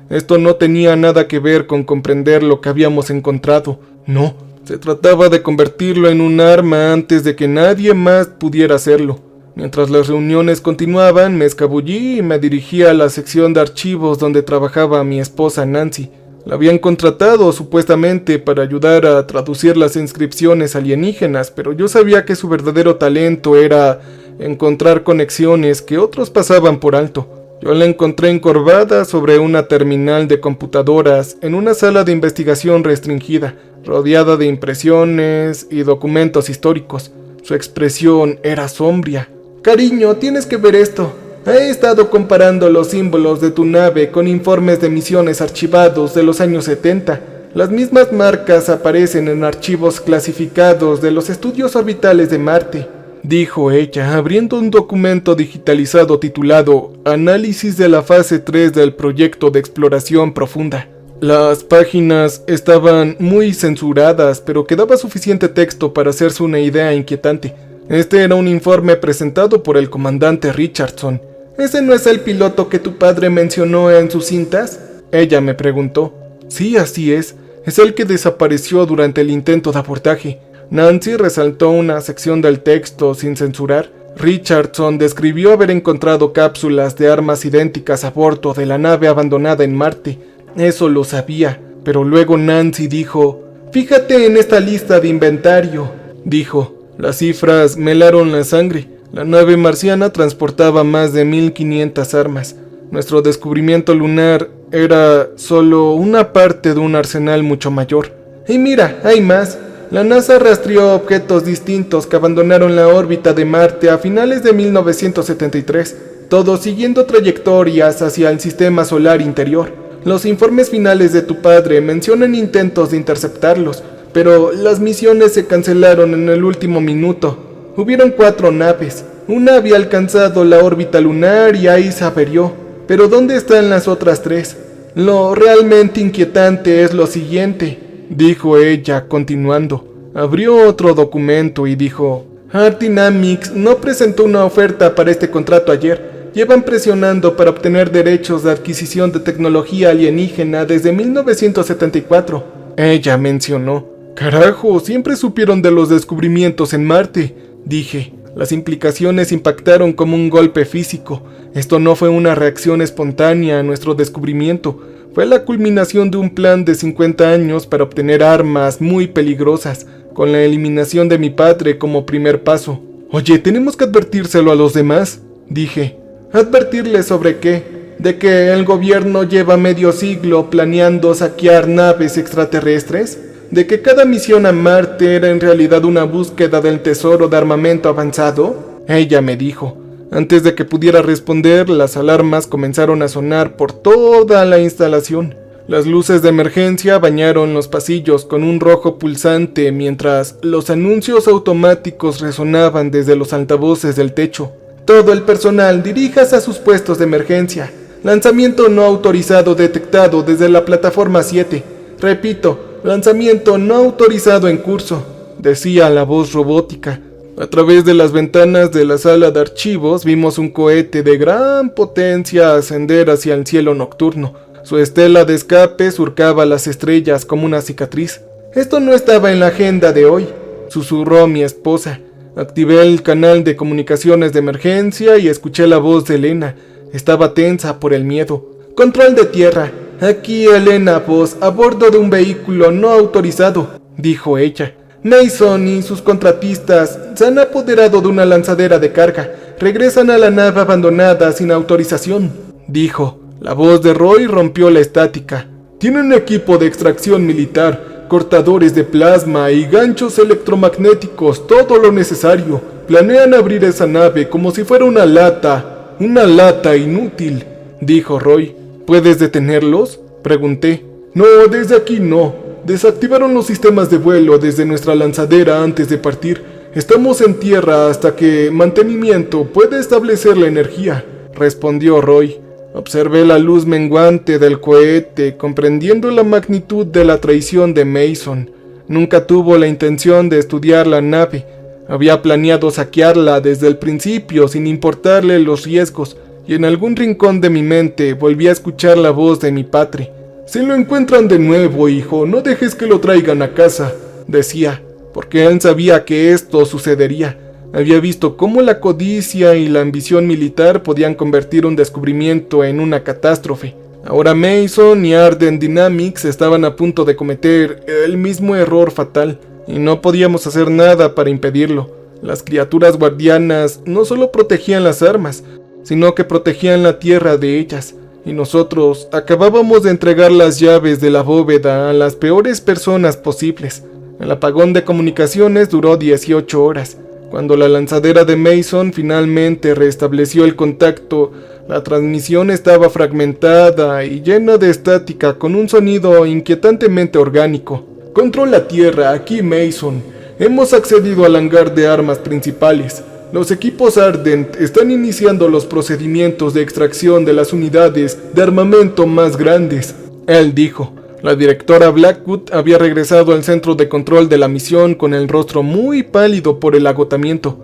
Esto no tenía nada que ver con comprender lo que habíamos encontrado, no. Se trataba de convertirlo en un arma antes de que nadie más pudiera hacerlo. Mientras las reuniones continuaban, me escabullí y me dirigí a la sección de archivos donde trabajaba mi esposa Nancy. La habían contratado supuestamente para ayudar a traducir las inscripciones alienígenas, pero yo sabía que su verdadero talento era encontrar conexiones que otros pasaban por alto. Yo la encontré encorvada sobre una terminal de computadoras en una sala de investigación restringida, rodeada de impresiones y documentos históricos. Su expresión era sombría. «Cariño, tienes que ver esto. He estado comparando los símbolos de tu nave con informes de misiones archivados de los años 70. Las mismas marcas aparecen en archivos clasificados de los estudios orbitales de Marte», dijo ella, abriendo un documento digitalizado titulado Análisis de la fase 3 del proyecto de exploración profunda. Las páginas estaban muy censuradas, pero quedaba suficiente texto para hacerse una idea inquietante. Este era un informe presentado por el comandante Richardson. «¿Ese no es el piloto que tu padre mencionó en sus cintas?», ella me preguntó. «Sí, así es. Es el que desapareció durante el intento de abordaje». Nancy resaltó una sección del texto sin censurar. Richardson describió haber encontrado cápsulas de armas idénticas a bordo de la nave abandonada en Marte. Eso lo sabía, pero luego Nancy dijo: «Fíjate en esta lista de inventario», dijo. Las cifras me helaron la sangre. La nave marciana transportaba más de 1500 armas. Nuestro descubrimiento lunar era solo una parte de un arsenal mucho mayor. Y mira, hay más. La NASA rastreó objetos distintos que abandonaron la órbita de Marte a finales de 1973, todos siguiendo trayectorias hacia el sistema solar interior. Los informes finales de tu padre mencionan intentos de interceptarlos, pero las misiones se cancelaron en el último minuto. Hubieron 4 naves. Una había alcanzado la órbita lunar y ahí se averió. Pero ¿dónde están las otras 3? Lo realmente inquietante es lo siguiente, dijo ella, continuando. Abrió otro documento y dijo: Art Dynamics no presentó una oferta para este contrato ayer. Llevan presionando para obtener derechos de adquisición de tecnología alienígena desde 1974. Ella mencionó. Carajo, siempre supieron de los descubrimientos en Marte, dije. Las implicaciones impactaron como un golpe físico. Esto no fue una reacción espontánea a nuestro descubrimiento. Fue la culminación de un plan de 50 años para obtener armas muy peligrosas, con la eliminación de mi padre como primer paso. Oye, ¿tenemos que advertírselo a los demás?, dije. ¿Advertirles sobre qué? ¿De que el gobierno lleva medio siglo planeando saquear naves extraterrestres? ¿De que cada misión a Marte era en realidad una búsqueda del tesoro de armamento avanzado? Ella me dijo. Antes de que pudiera responder, las alarmas comenzaron a sonar por toda la instalación. Las luces de emergencia bañaron los pasillos con un rojo pulsante mientras los anuncios automáticos resonaban desde los altavoces del techo. Todo el personal, diríjase a sus puestos de emergencia. Lanzamiento no autorizado detectado desde la plataforma 7. Repito, lanzamiento no autorizado en curso, decía la voz robótica. A través de las ventanas de la sala de archivos vimos un cohete de gran potencia ascender hacia el cielo nocturno. Su estela de escape surcaba las estrellas como una cicatriz. Esto no estaba en la agenda de hoy, susurró mi esposa. Activé el canal de comunicaciones de emergencia y escuché la voz de Elena. Estaba tensa por el miedo. Control de tierra. Aquí Elena Voss, a bordo de un vehículo no autorizado, dijo ella. Mason y sus contratistas se han apoderado de una lanzadera de carga. Regresan a la nave abandonada sin autorización, dijo. La voz de Roy rompió la estática. Tienen equipo de extracción militar, cortadores de plasma y ganchos electromagnéticos, todo lo necesario. Planean abrir esa nave como si fuera una lata inútil, dijo Roy. ¿Puedes detenerlos?, pregunté. No, desde aquí no. Desactivaron los sistemas de vuelo desde nuestra lanzadera antes de partir. Estamos en tierra hasta que mantenimiento pueda establecer la energía, respondió Roy. Observé la luz menguante del cohete, comprendiendo la magnitud de la traición de Mason. Nunca tuvo la intención de estudiar la nave. Había planeado saquearla desde el principio sin importarle los riesgos, y en algún rincón de mi mente volví a escuchar la voz de mi padre. Si lo encuentran de nuevo, hijo, no dejes que lo traigan a casa, decía, porque él sabía que esto sucedería. Había visto cómo la codicia y la ambición militar podían convertir un descubrimiento en una catástrofe. Ahora Mason y Arden Dynamics estaban a punto de cometer el mismo error fatal, y no podíamos hacer nada para impedirlo. Las criaturas guardianas no solo protegían las armas, sino que protegían la tierra de ellas, y nosotros acabábamos de entregar las llaves de la bóveda a las peores personas posibles. El apagón de comunicaciones duró 18 horas. Cuando la lanzadera de Mason finalmente restableció el contacto, la transmisión estaba fragmentada y llena de estática con un sonido inquietantemente orgánico. Control la Tierra, aquí Mason. Hemos accedido al hangar de armas principales. Los equipos Ardent están iniciando los procedimientos de extracción de las unidades de armamento más grandes. Él dijo. La directora Blackwood había regresado al centro de control de la misión con el rostro muy pálido por el agotamiento.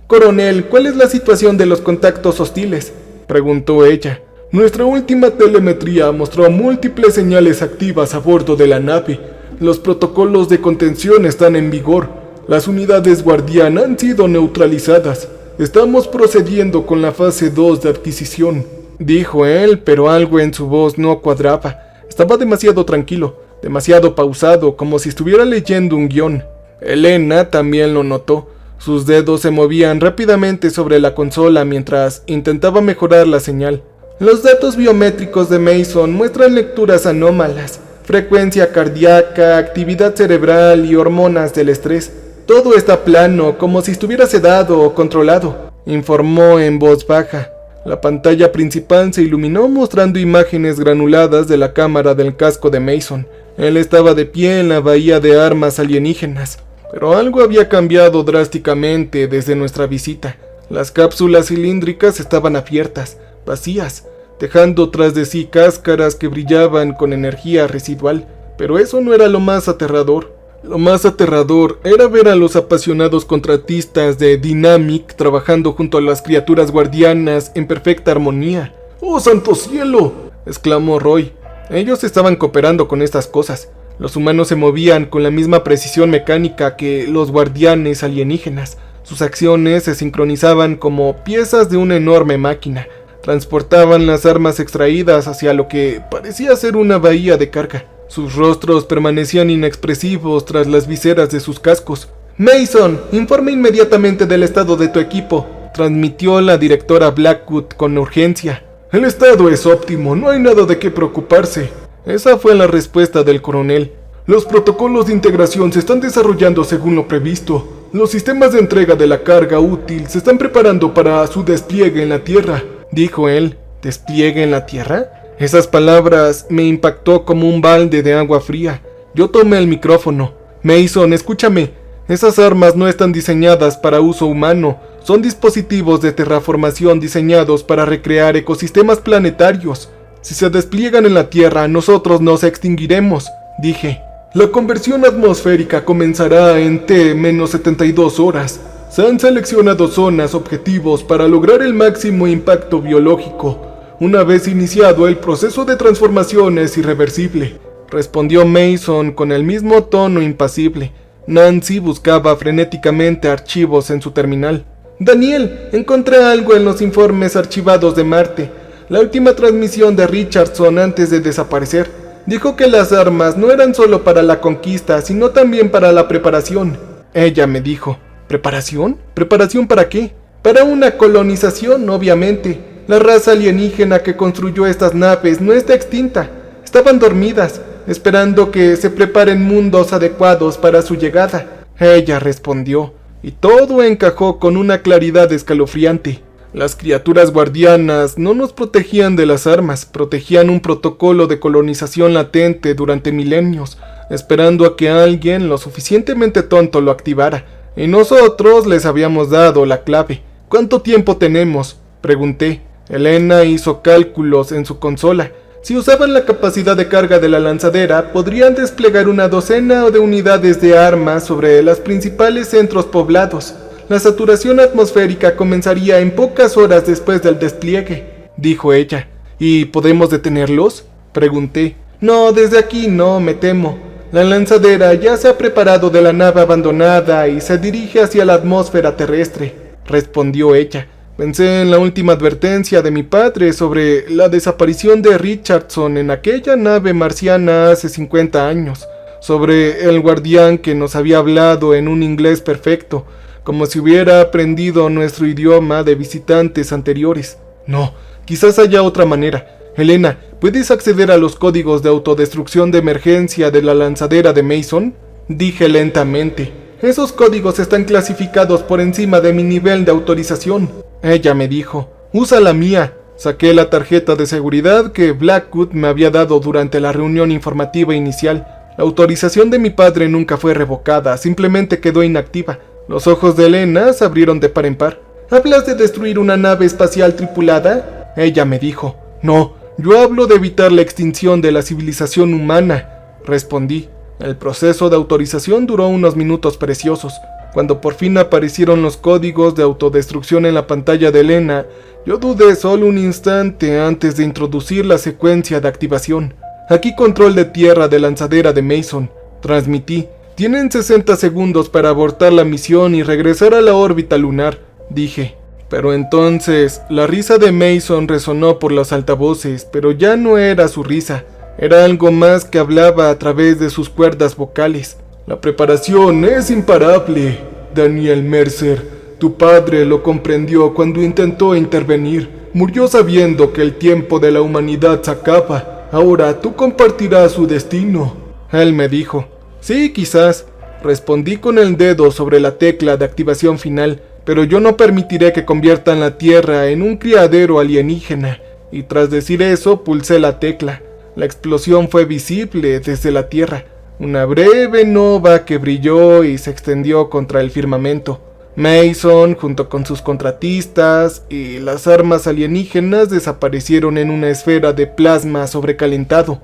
«Coronel, ¿cuál es la situación de los contactos hostiles?», preguntó ella. «Nuestra última telemetría mostró múltiples señales activas a bordo de la nave. Los protocolos de contención están en vigor. Las unidades guardián han sido neutralizadas. Estamos procediendo con la fase 2 de adquisición», dijo él, pero algo en su voz no cuadraba. Estaba demasiado tranquilo, demasiado pausado, como si estuviera leyendo un guión. Elena también lo notó. Sus dedos se movían rápidamente sobre la consola mientras intentaba mejorar la señal. Los datos biométricos de Mason muestran lecturas anómalas, frecuencia cardíaca, actividad cerebral y hormonas del estrés. Todo está plano, como si estuviera sedado o controlado, informó en voz baja. La pantalla principal se iluminó mostrando imágenes granuladas de la cámara del casco de Mason. Él estaba de pie en la bahía de armas alienígenas, pero algo había cambiado drásticamente desde nuestra visita. Las cápsulas cilíndricas estaban abiertas, vacías, dejando tras de sí cáscaras que brillaban con energía residual. Pero eso no era lo más aterrador. Lo más aterrador era ver a los apasionados contratistas de Dynamic trabajando junto a las criaturas guardianas en perfecta armonía. ¡Oh, santo cielo!, exclamó Roy. Ellos estaban cooperando con estas cosas. Los humanos se movían con la misma precisión mecánica que los guardianes alienígenas. Sus acciones se sincronizaban como piezas de una enorme máquina. Transportaban las armas extraídas hacia lo que parecía ser una bahía de carga. Sus rostros permanecían inexpresivos tras las viseras de sus cascos. «Mason, informe inmediatamente del estado de tu equipo», transmitió la directora Blackwood con urgencia. «El estado es óptimo, no hay nada de qué preocuparse». Esa fue la respuesta del coronel. «Los protocolos de integración se están desarrollando según lo previsto. Los sistemas de entrega de la carga útil se están preparando para su despliegue en la Tierra», dijo él. ¿Despliegue en la Tierra? Esas palabras me impactó como un balde de agua fría. Yo tomé el micrófono. «Mason, escúchame. Esas armas no están diseñadas para uso humano. Son dispositivos de terraformación diseñados para recrear ecosistemas planetarios. Si se despliegan en la Tierra, nosotros nos extinguiremos», dije. «La conversión atmosférica comenzará en T-72 horas. Se han seleccionado zonas objetivos para lograr el máximo impacto biológico. Una vez iniciado, el proceso de transformación es irreversible», respondió Mason con el mismo tono impasible. Nancy buscaba frenéticamente archivos en su terminal. «Daniel, encontré algo en los informes archivados de Marte. La última transmisión de Richardson antes de desaparecer. Dijo que las armas no eran solo para la conquista, sino también para la preparación». Ella me dijo. «¿Preparación? ¿Preparación para qué?» «Para una colonización, obviamente. La raza alienígena que construyó estas naves no está extinta. Estaban dormidas, esperando que se preparen mundos adecuados para su llegada», ella respondió, y todo encajó con una claridad escalofriante. Las criaturas guardianas no nos protegían de las armas, protegían un protocolo de colonización latente durante milenios, esperando a que alguien lo suficientemente tonto lo activara, y nosotros les habíamos dado la clave. «¿Cuánto tiempo tenemos?», pregunté. Elena hizo cálculos en su consola. Si usaban la capacidad de carga de la lanzadera, podrían desplegar una docena de unidades de armas sobre los principales centros poblados. La saturación atmosférica comenzaría en pocas horas después del despliegue, dijo ella. ¿Y podemos detenerlos?, pregunté. «No, desde aquí no, me temo. La lanzadera ya se ha preparado de la nave abandonada y se dirige hacia la atmósfera terrestre», respondió ella. Pensé en la última advertencia de mi padre sobre la desaparición de Richardson en aquella nave marciana hace 50 años. sobre el guardián que nos había hablado en un inglés perfecto, como si hubiera aprendido nuestro idioma de visitantes anteriores. No, quizás haya otra manera. Elena, ¿puedes acceder a los códigos de autodestrucción de emergencia de la lanzadera de Mason? Dije lentamente. Esos códigos están clasificados por encima de mi nivel de autorización. Ella me dijo, usa la mía. Saqué la tarjeta de seguridad que Blackwood me había dado durante la reunión informativa inicial. La autorización de mi padre nunca fue revocada, simplemente quedó inactiva. Los ojos de Elena se abrieron de par en par. ¿Hablas de destruir una nave espacial tripulada? Ella me dijo. No, yo hablo de evitar la extinción de la civilización humana, respondí. El proceso de autorización duró unos minutos preciosos. Cuando por fin aparecieron los códigos de autodestrucción en la pantalla de Elena, yo dudé solo un instante antes de introducir la secuencia de activación. Aquí control de tierra de lanzadera de Mason. Transmití. Tienen 60 segundos para abortar la misión y regresar a la órbita lunar, dije. Pero entonces, la risa de Mason resonó por los altavoces, pero ya no era su risa. Era algo más que hablaba a través de sus cuerdas vocales. La preparación es imparable, Daniel Mercer. Tu padre lo comprendió cuando intentó intervenir. Murió sabiendo que el tiempo de la humanidad se acaba. Ahora tú compartirás su destino. Él me dijo. Sí, quizás. Respondí con el dedo sobre la tecla de activación final, pero yo no permitiré que conviertan la Tierra en un criadero alienígena. Y tras decir eso, pulsé la tecla. La explosión fue visible desde la Tierra. Una breve nova que brilló y se extendió contra el firmamento. Mason, junto con sus contratistas y las armas alienígenas, desaparecieron en una esfera de plasma sobrecalentado.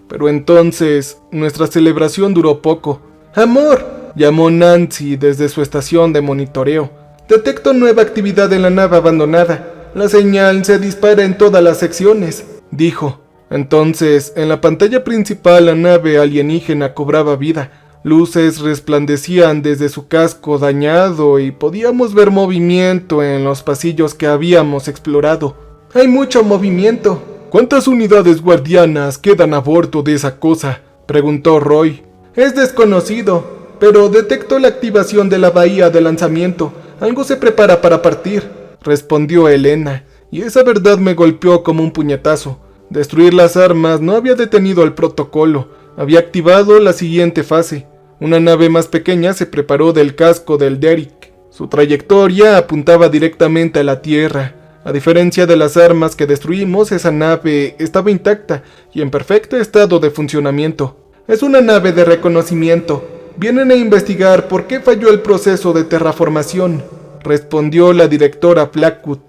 Pero entonces, nuestra celebración duró poco. ¡Amor!, llamó Nancy desde su estación de monitoreo. Detecto nueva actividad en la nave abandonada. La señal se dispara en todas las secciones, dijo. Entonces, en la pantalla principal la nave alienígena cobraba vida. Luces resplandecían desde su casco dañado y podíamos ver movimiento en los pasillos que habíamos explorado. Hay mucho movimiento. ¿Cuántas unidades guardianas quedan a bordo de esa cosa?, preguntó Roy. Es desconocido, pero detecto la activación de la bahía de lanzamiento. Algo se prepara para partir, respondió Elena, y esa verdad me golpeó como un puñetazo. Destruir las armas no había detenido el protocolo, había activado la siguiente fase. Una nave más pequeña se preparó del casco del Derrick. Su trayectoria apuntaba directamente a la Tierra. A diferencia de las armas que destruimos, esa nave estaba intacta y en perfecto estado de funcionamiento. Es una nave de reconocimiento. Vienen a investigar por qué falló el proceso de terraformación, respondió la directora Blackwood.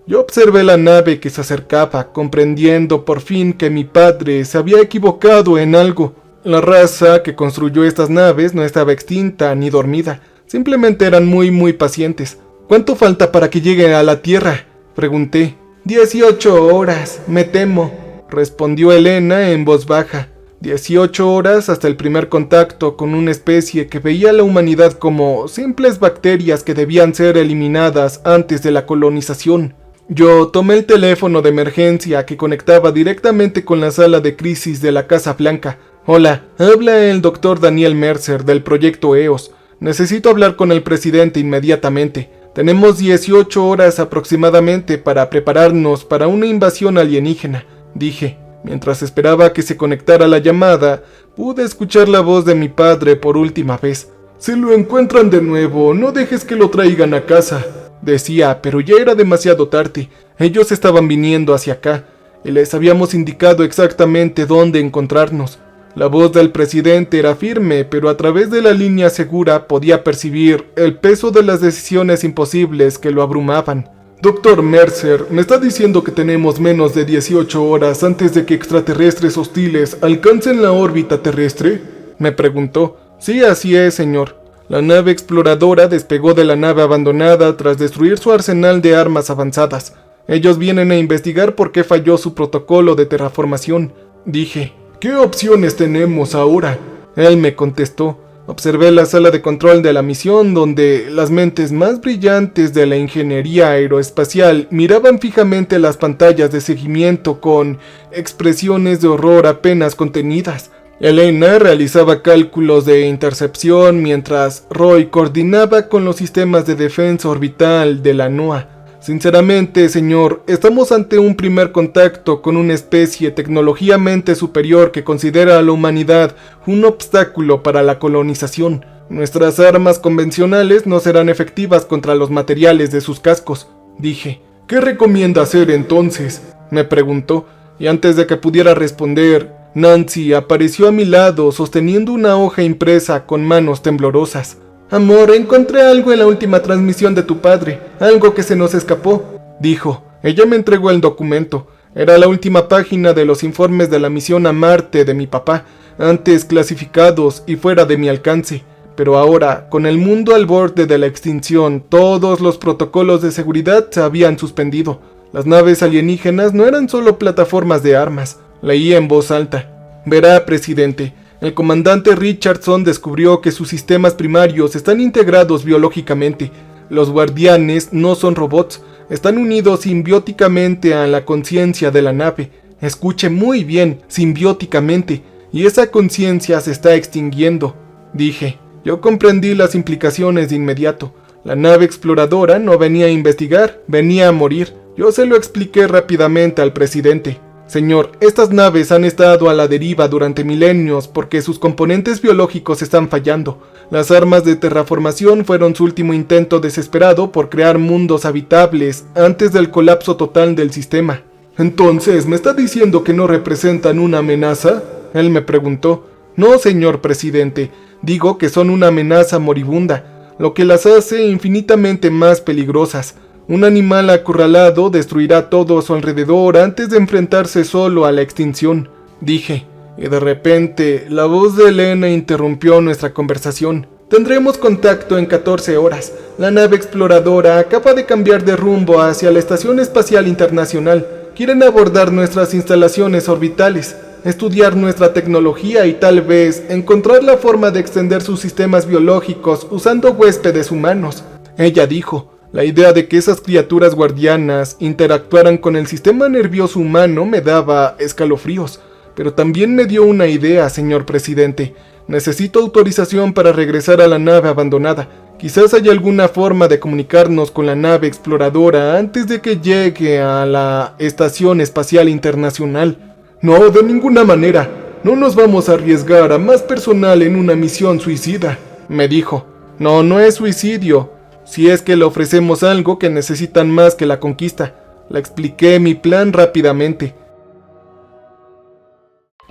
Yo observé la nave que se acercaba, comprendiendo por fin que mi padre se había equivocado en algo. La raza que construyó estas naves no estaba extinta ni dormida, simplemente eran muy pacientes. ¿Cuánto falta para que llegue a la Tierra?, pregunté. 18 horas, me temo, respondió Elena en voz baja. 18 horas hasta el primer contacto con una especie que veía a la humanidad como simples bacterias que debían ser eliminadas antes de la colonización. Yo tomé el teléfono de emergencia que conectaba directamente con la sala de crisis de la Casa Blanca. Hola, habla el Dr. Daniel Mercer del proyecto EOS. Necesito hablar con el presidente inmediatamente. Tenemos 18 horas aproximadamente para prepararnos para una invasión alienígena, dije. Mientras esperaba que se conectara la llamada, pude escuchar la voz de mi padre por última vez. Si lo encuentran de nuevo, no dejes que lo traigan a casa, decía, pero ya era demasiado tarde. Ellos estaban viniendo hacia acá, y les habíamos indicado exactamente dónde encontrarnos. La voz del presidente era firme, pero a través de la línea segura podía percibir el peso de las decisiones imposibles que lo abrumaban. Dr. Mercer, ¿me está diciendo que tenemos menos de 18 horas antes de que extraterrestres hostiles alcancen la órbita terrestre?, me preguntó. Sí, así es, señor. La nave exploradora despegó de la nave abandonada tras destruir su arsenal de armas avanzadas. Ellos vienen a investigar por qué falló su protocolo de terraformación, dije. ¿Qué opciones tenemos ahora?, él me contestó. Observé la sala de control de la misión, donde las mentes más brillantes de la ingeniería aeroespacial miraban fijamente las pantallas de seguimiento con expresiones de horror apenas contenidas. Elena realizaba cálculos de intercepción mientras Roy coordinaba con los sistemas de defensa orbital de la NOAA. Sinceramente, señor, estamos ante un primer contacto con una especie tecnológicamente superior que considera a la humanidad un obstáculo para la colonización. Nuestras armas convencionales no serán efectivas contra los materiales de sus cascos, dije. ¿Qué recomienda hacer entonces?, me preguntó, y antes de que pudiera responder, Nancy apareció a mi lado sosteniendo una hoja impresa con manos temblorosas. Amor, encontré algo en la última transmisión de tu padre, algo que se nos escapó, dijo. Ella me entregó el documento. Era la última página de los informes de la misión a Marte de mi papá, antes clasificados y fuera de mi alcance. Pero ahora, con el mundo al borde de la extinción, todos los protocolos de seguridad se habían suspendido. Las naves alienígenas no eran solo plataformas de armas. Leí en voz alta. Verá, presidente, el comandante Richardson descubrió que sus sistemas primarios están integrados biológicamente. Los guardianes no son robots, están unidos simbióticamente a la conciencia de la nave. Escuche muy bien, simbióticamente, y esa conciencia se está extinguiendo, dije. Yo comprendí las implicaciones de inmediato. La nave exploradora no venía a investigar, venía a morir. Yo se lo expliqué rápidamente al presidente. Señor, estas naves han estado a la deriva durante milenios porque sus componentes biológicos están fallando. Las armas de terraformación fueron su último intento desesperado por crear mundos habitables antes del colapso total del sistema. Entonces, ¿me está diciendo que no representan una amenaza?, él me preguntó. No, señor presidente, digo que son una amenaza moribunda, lo que las hace infinitamente más peligrosas. Un animal acorralado destruirá todo a su alrededor antes de enfrentarse solo a la extinción, dije, y de repente la voz de Elena interrumpió nuestra conversación. Tendremos contacto en 14 horas. La nave exploradora acaba de cambiar de rumbo hacia la Estación Espacial Internacional. Quieren abordar nuestras instalaciones orbitales, estudiar nuestra tecnología y tal vez encontrar la forma de extender sus sistemas biológicos usando huéspedes humanos, ella dijo. La idea de que esas criaturas guardianas interactuaran con el sistema nervioso humano me daba escalofríos, pero también me dio una idea, señor presidente. Necesito autorización para regresar a la nave abandonada. Quizás haya alguna forma de comunicarnos con la nave exploradora antes de que llegue a la Estación Espacial Internacional. No, de ninguna manera. No nos vamos a arriesgar a más personal en una misión suicida, me dijo. No, no es suicidio. Si es que le ofrecemos algo que necesitan más que la conquista. Le expliqué mi plan rápidamente.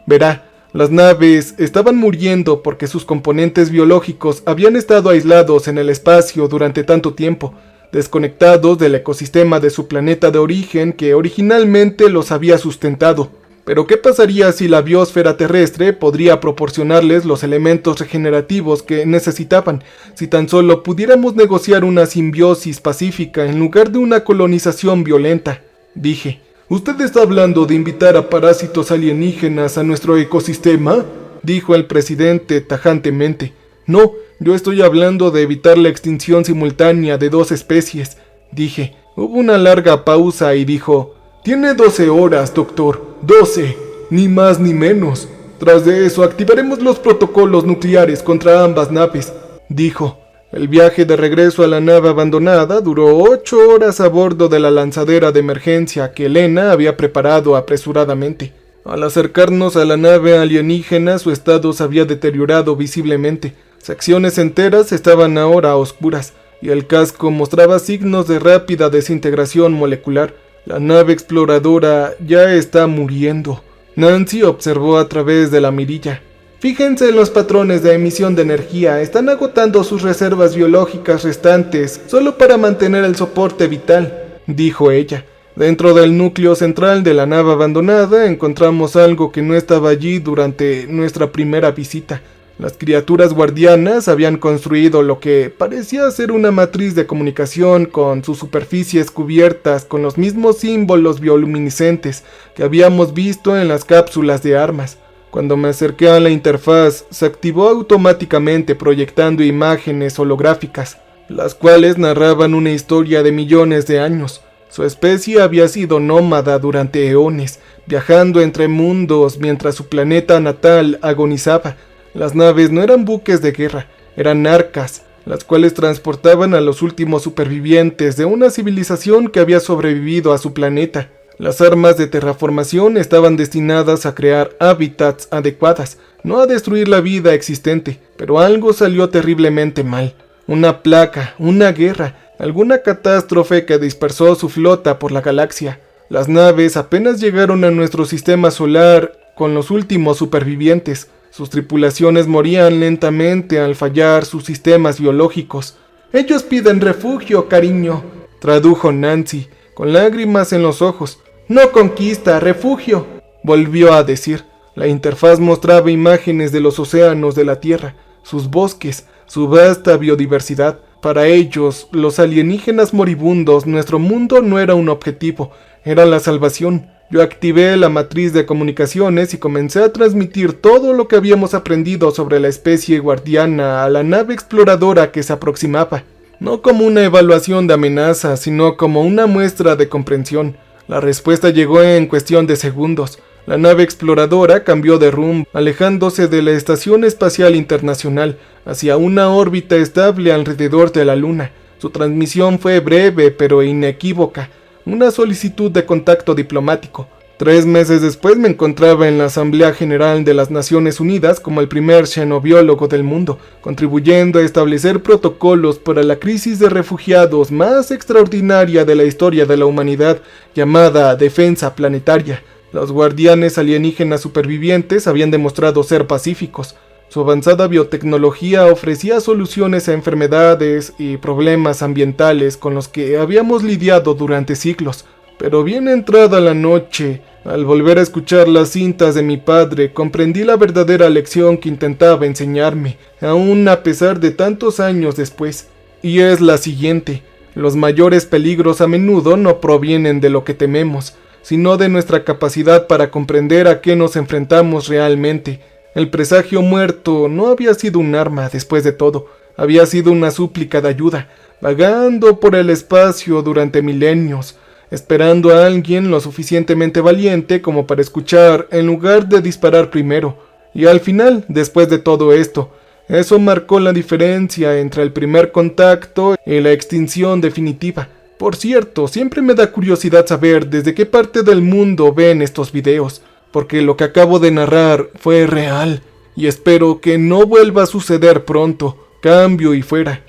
Verá, las naves estaban muriendo porque sus componentes biológicos habían estado aislados en el espacio durante tanto tiempo, desconectados del ecosistema de su planeta de origen que originalmente los había sustentado. Pero ¿qué pasaría si la biosfera terrestre podría proporcionarles los elementos regenerativos que necesitaban, si tan solo pudiéramos negociar una simbiosis pacífica en lugar de una colonización violenta? Dije. ¿Usted está hablando de invitar a parásitos alienígenas a nuestro ecosistema?, dijo el presidente tajantemente. No, yo estoy hablando de evitar la extinción simultánea de dos especies, dije. Hubo una larga pausa y dijo: tiene 12 horas, doctor. 12, ni más ni menos. Tras de eso activaremos los protocolos nucleares contra ambas naves, dijo. El viaje de regreso a la nave abandonada duró 8 horas a bordo de la lanzadera de emergencia que Elena había preparado apresuradamente. Al acercarnos a la nave alienígena, su estado se había deteriorado visiblemente. Secciones enteras estaban ahora a oscuras, y el casco mostraba signos de rápida desintegración molecular. La nave exploradora ya está muriendo. Nancy observó a través de la mirilla. Fíjense en los patrones de emisión de energía. Están agotando sus reservas biológicas restantes solo para mantener el soporte vital, dijo ella. Dentro del núcleo central de la nave abandonada encontramos algo que no estaba allí durante nuestra primera visita. Las criaturas guardianas habían construido lo que parecía ser una matriz de comunicación con sus superficies cubiertas con los mismos símbolos bioluminiscentes que habíamos visto en las cápsulas de armas. Cuando me acerqué a la interfaz, se activó automáticamente proyectando imágenes holográficas, las cuales narraban una historia de millones de años. Su especie había sido nómada durante eones, viajando entre mundos mientras su planeta natal agonizaba. Las naves no eran buques de guerra, eran arcas, las cuales transportaban a los últimos supervivientes de una civilización que había sobrevivido a su planeta. Las armas de terraformación estaban destinadas a crear hábitats adecuadas, no a destruir la vida existente, pero algo salió terriblemente mal. Una plaga, una guerra, alguna catástrofe que dispersó su flota por la galaxia. Las naves apenas llegaron a nuestro sistema solar con los últimos supervivientes. Sus tripulaciones morían lentamente al fallar sus sistemas biológicos. «Ellos piden refugio, cariño», tradujo Nancy, con lágrimas en los ojos. «No conquista, refugio», volvió a decir. La interfaz mostraba imágenes de los océanos de la Tierra, sus bosques, su vasta biodiversidad. Para ellos, los alienígenas moribundos, nuestro mundo no era un objetivo, era la salvación. Yo activé la matriz de comunicaciones y comencé a transmitir todo lo que habíamos aprendido sobre la especie guardiana a la nave exploradora que se aproximaba. No como una evaluación de amenaza, sino como una muestra de comprensión. La respuesta llegó en cuestión de segundos. La nave exploradora cambió de rumbo, alejándose de la Estación Espacial Internacional, hacia una órbita estable alrededor de la Luna. Su transmisión fue breve pero inequívoca, una solicitud de contacto diplomático. 3 meses después me encontraba en la Asamblea General de las Naciones Unidas como el primer xenobiólogo del mundo, contribuyendo a establecer protocolos para la crisis de refugiados más extraordinaria de la historia de la humanidad, llamada defensa planetaria. Los guardianes alienígenas supervivientes habían demostrado ser pacíficos. Su avanzada biotecnología ofrecía soluciones a enfermedades y problemas ambientales con los que habíamos lidiado durante siglos. Pero bien entrada la noche, al volver a escuchar las cintas de mi padre, comprendí la verdadera lección que intentaba enseñarme, aún a pesar de tantos años después. Y es la siguiente: los mayores peligros a menudo no provienen de lo que tememos, sino de nuestra capacidad para comprender a qué nos enfrentamos realmente. El presagio muerto no había sido un arma, después de todo, había sido una súplica de ayuda, vagando por el espacio durante milenios, esperando a alguien lo suficientemente valiente como para escuchar en lugar de disparar primero. Y al final, después de todo esto, eso marcó la diferencia entre el primer contacto y la extinción definitiva. Por cierto, siempre me da curiosidad saber desde qué parte del mundo ven estos videos, porque lo que acabo de narrar fue real, y espero que no vuelva a suceder pronto. Cambio y fuera.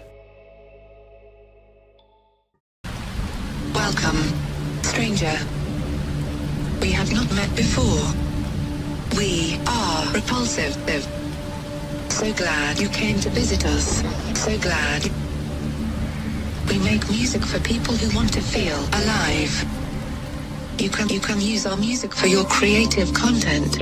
Welcome, stranger. We have not met before. We are repulsive. So glad you came to visit us. So glad. We make music for people who want to feel alive. You can use our music for your creative content.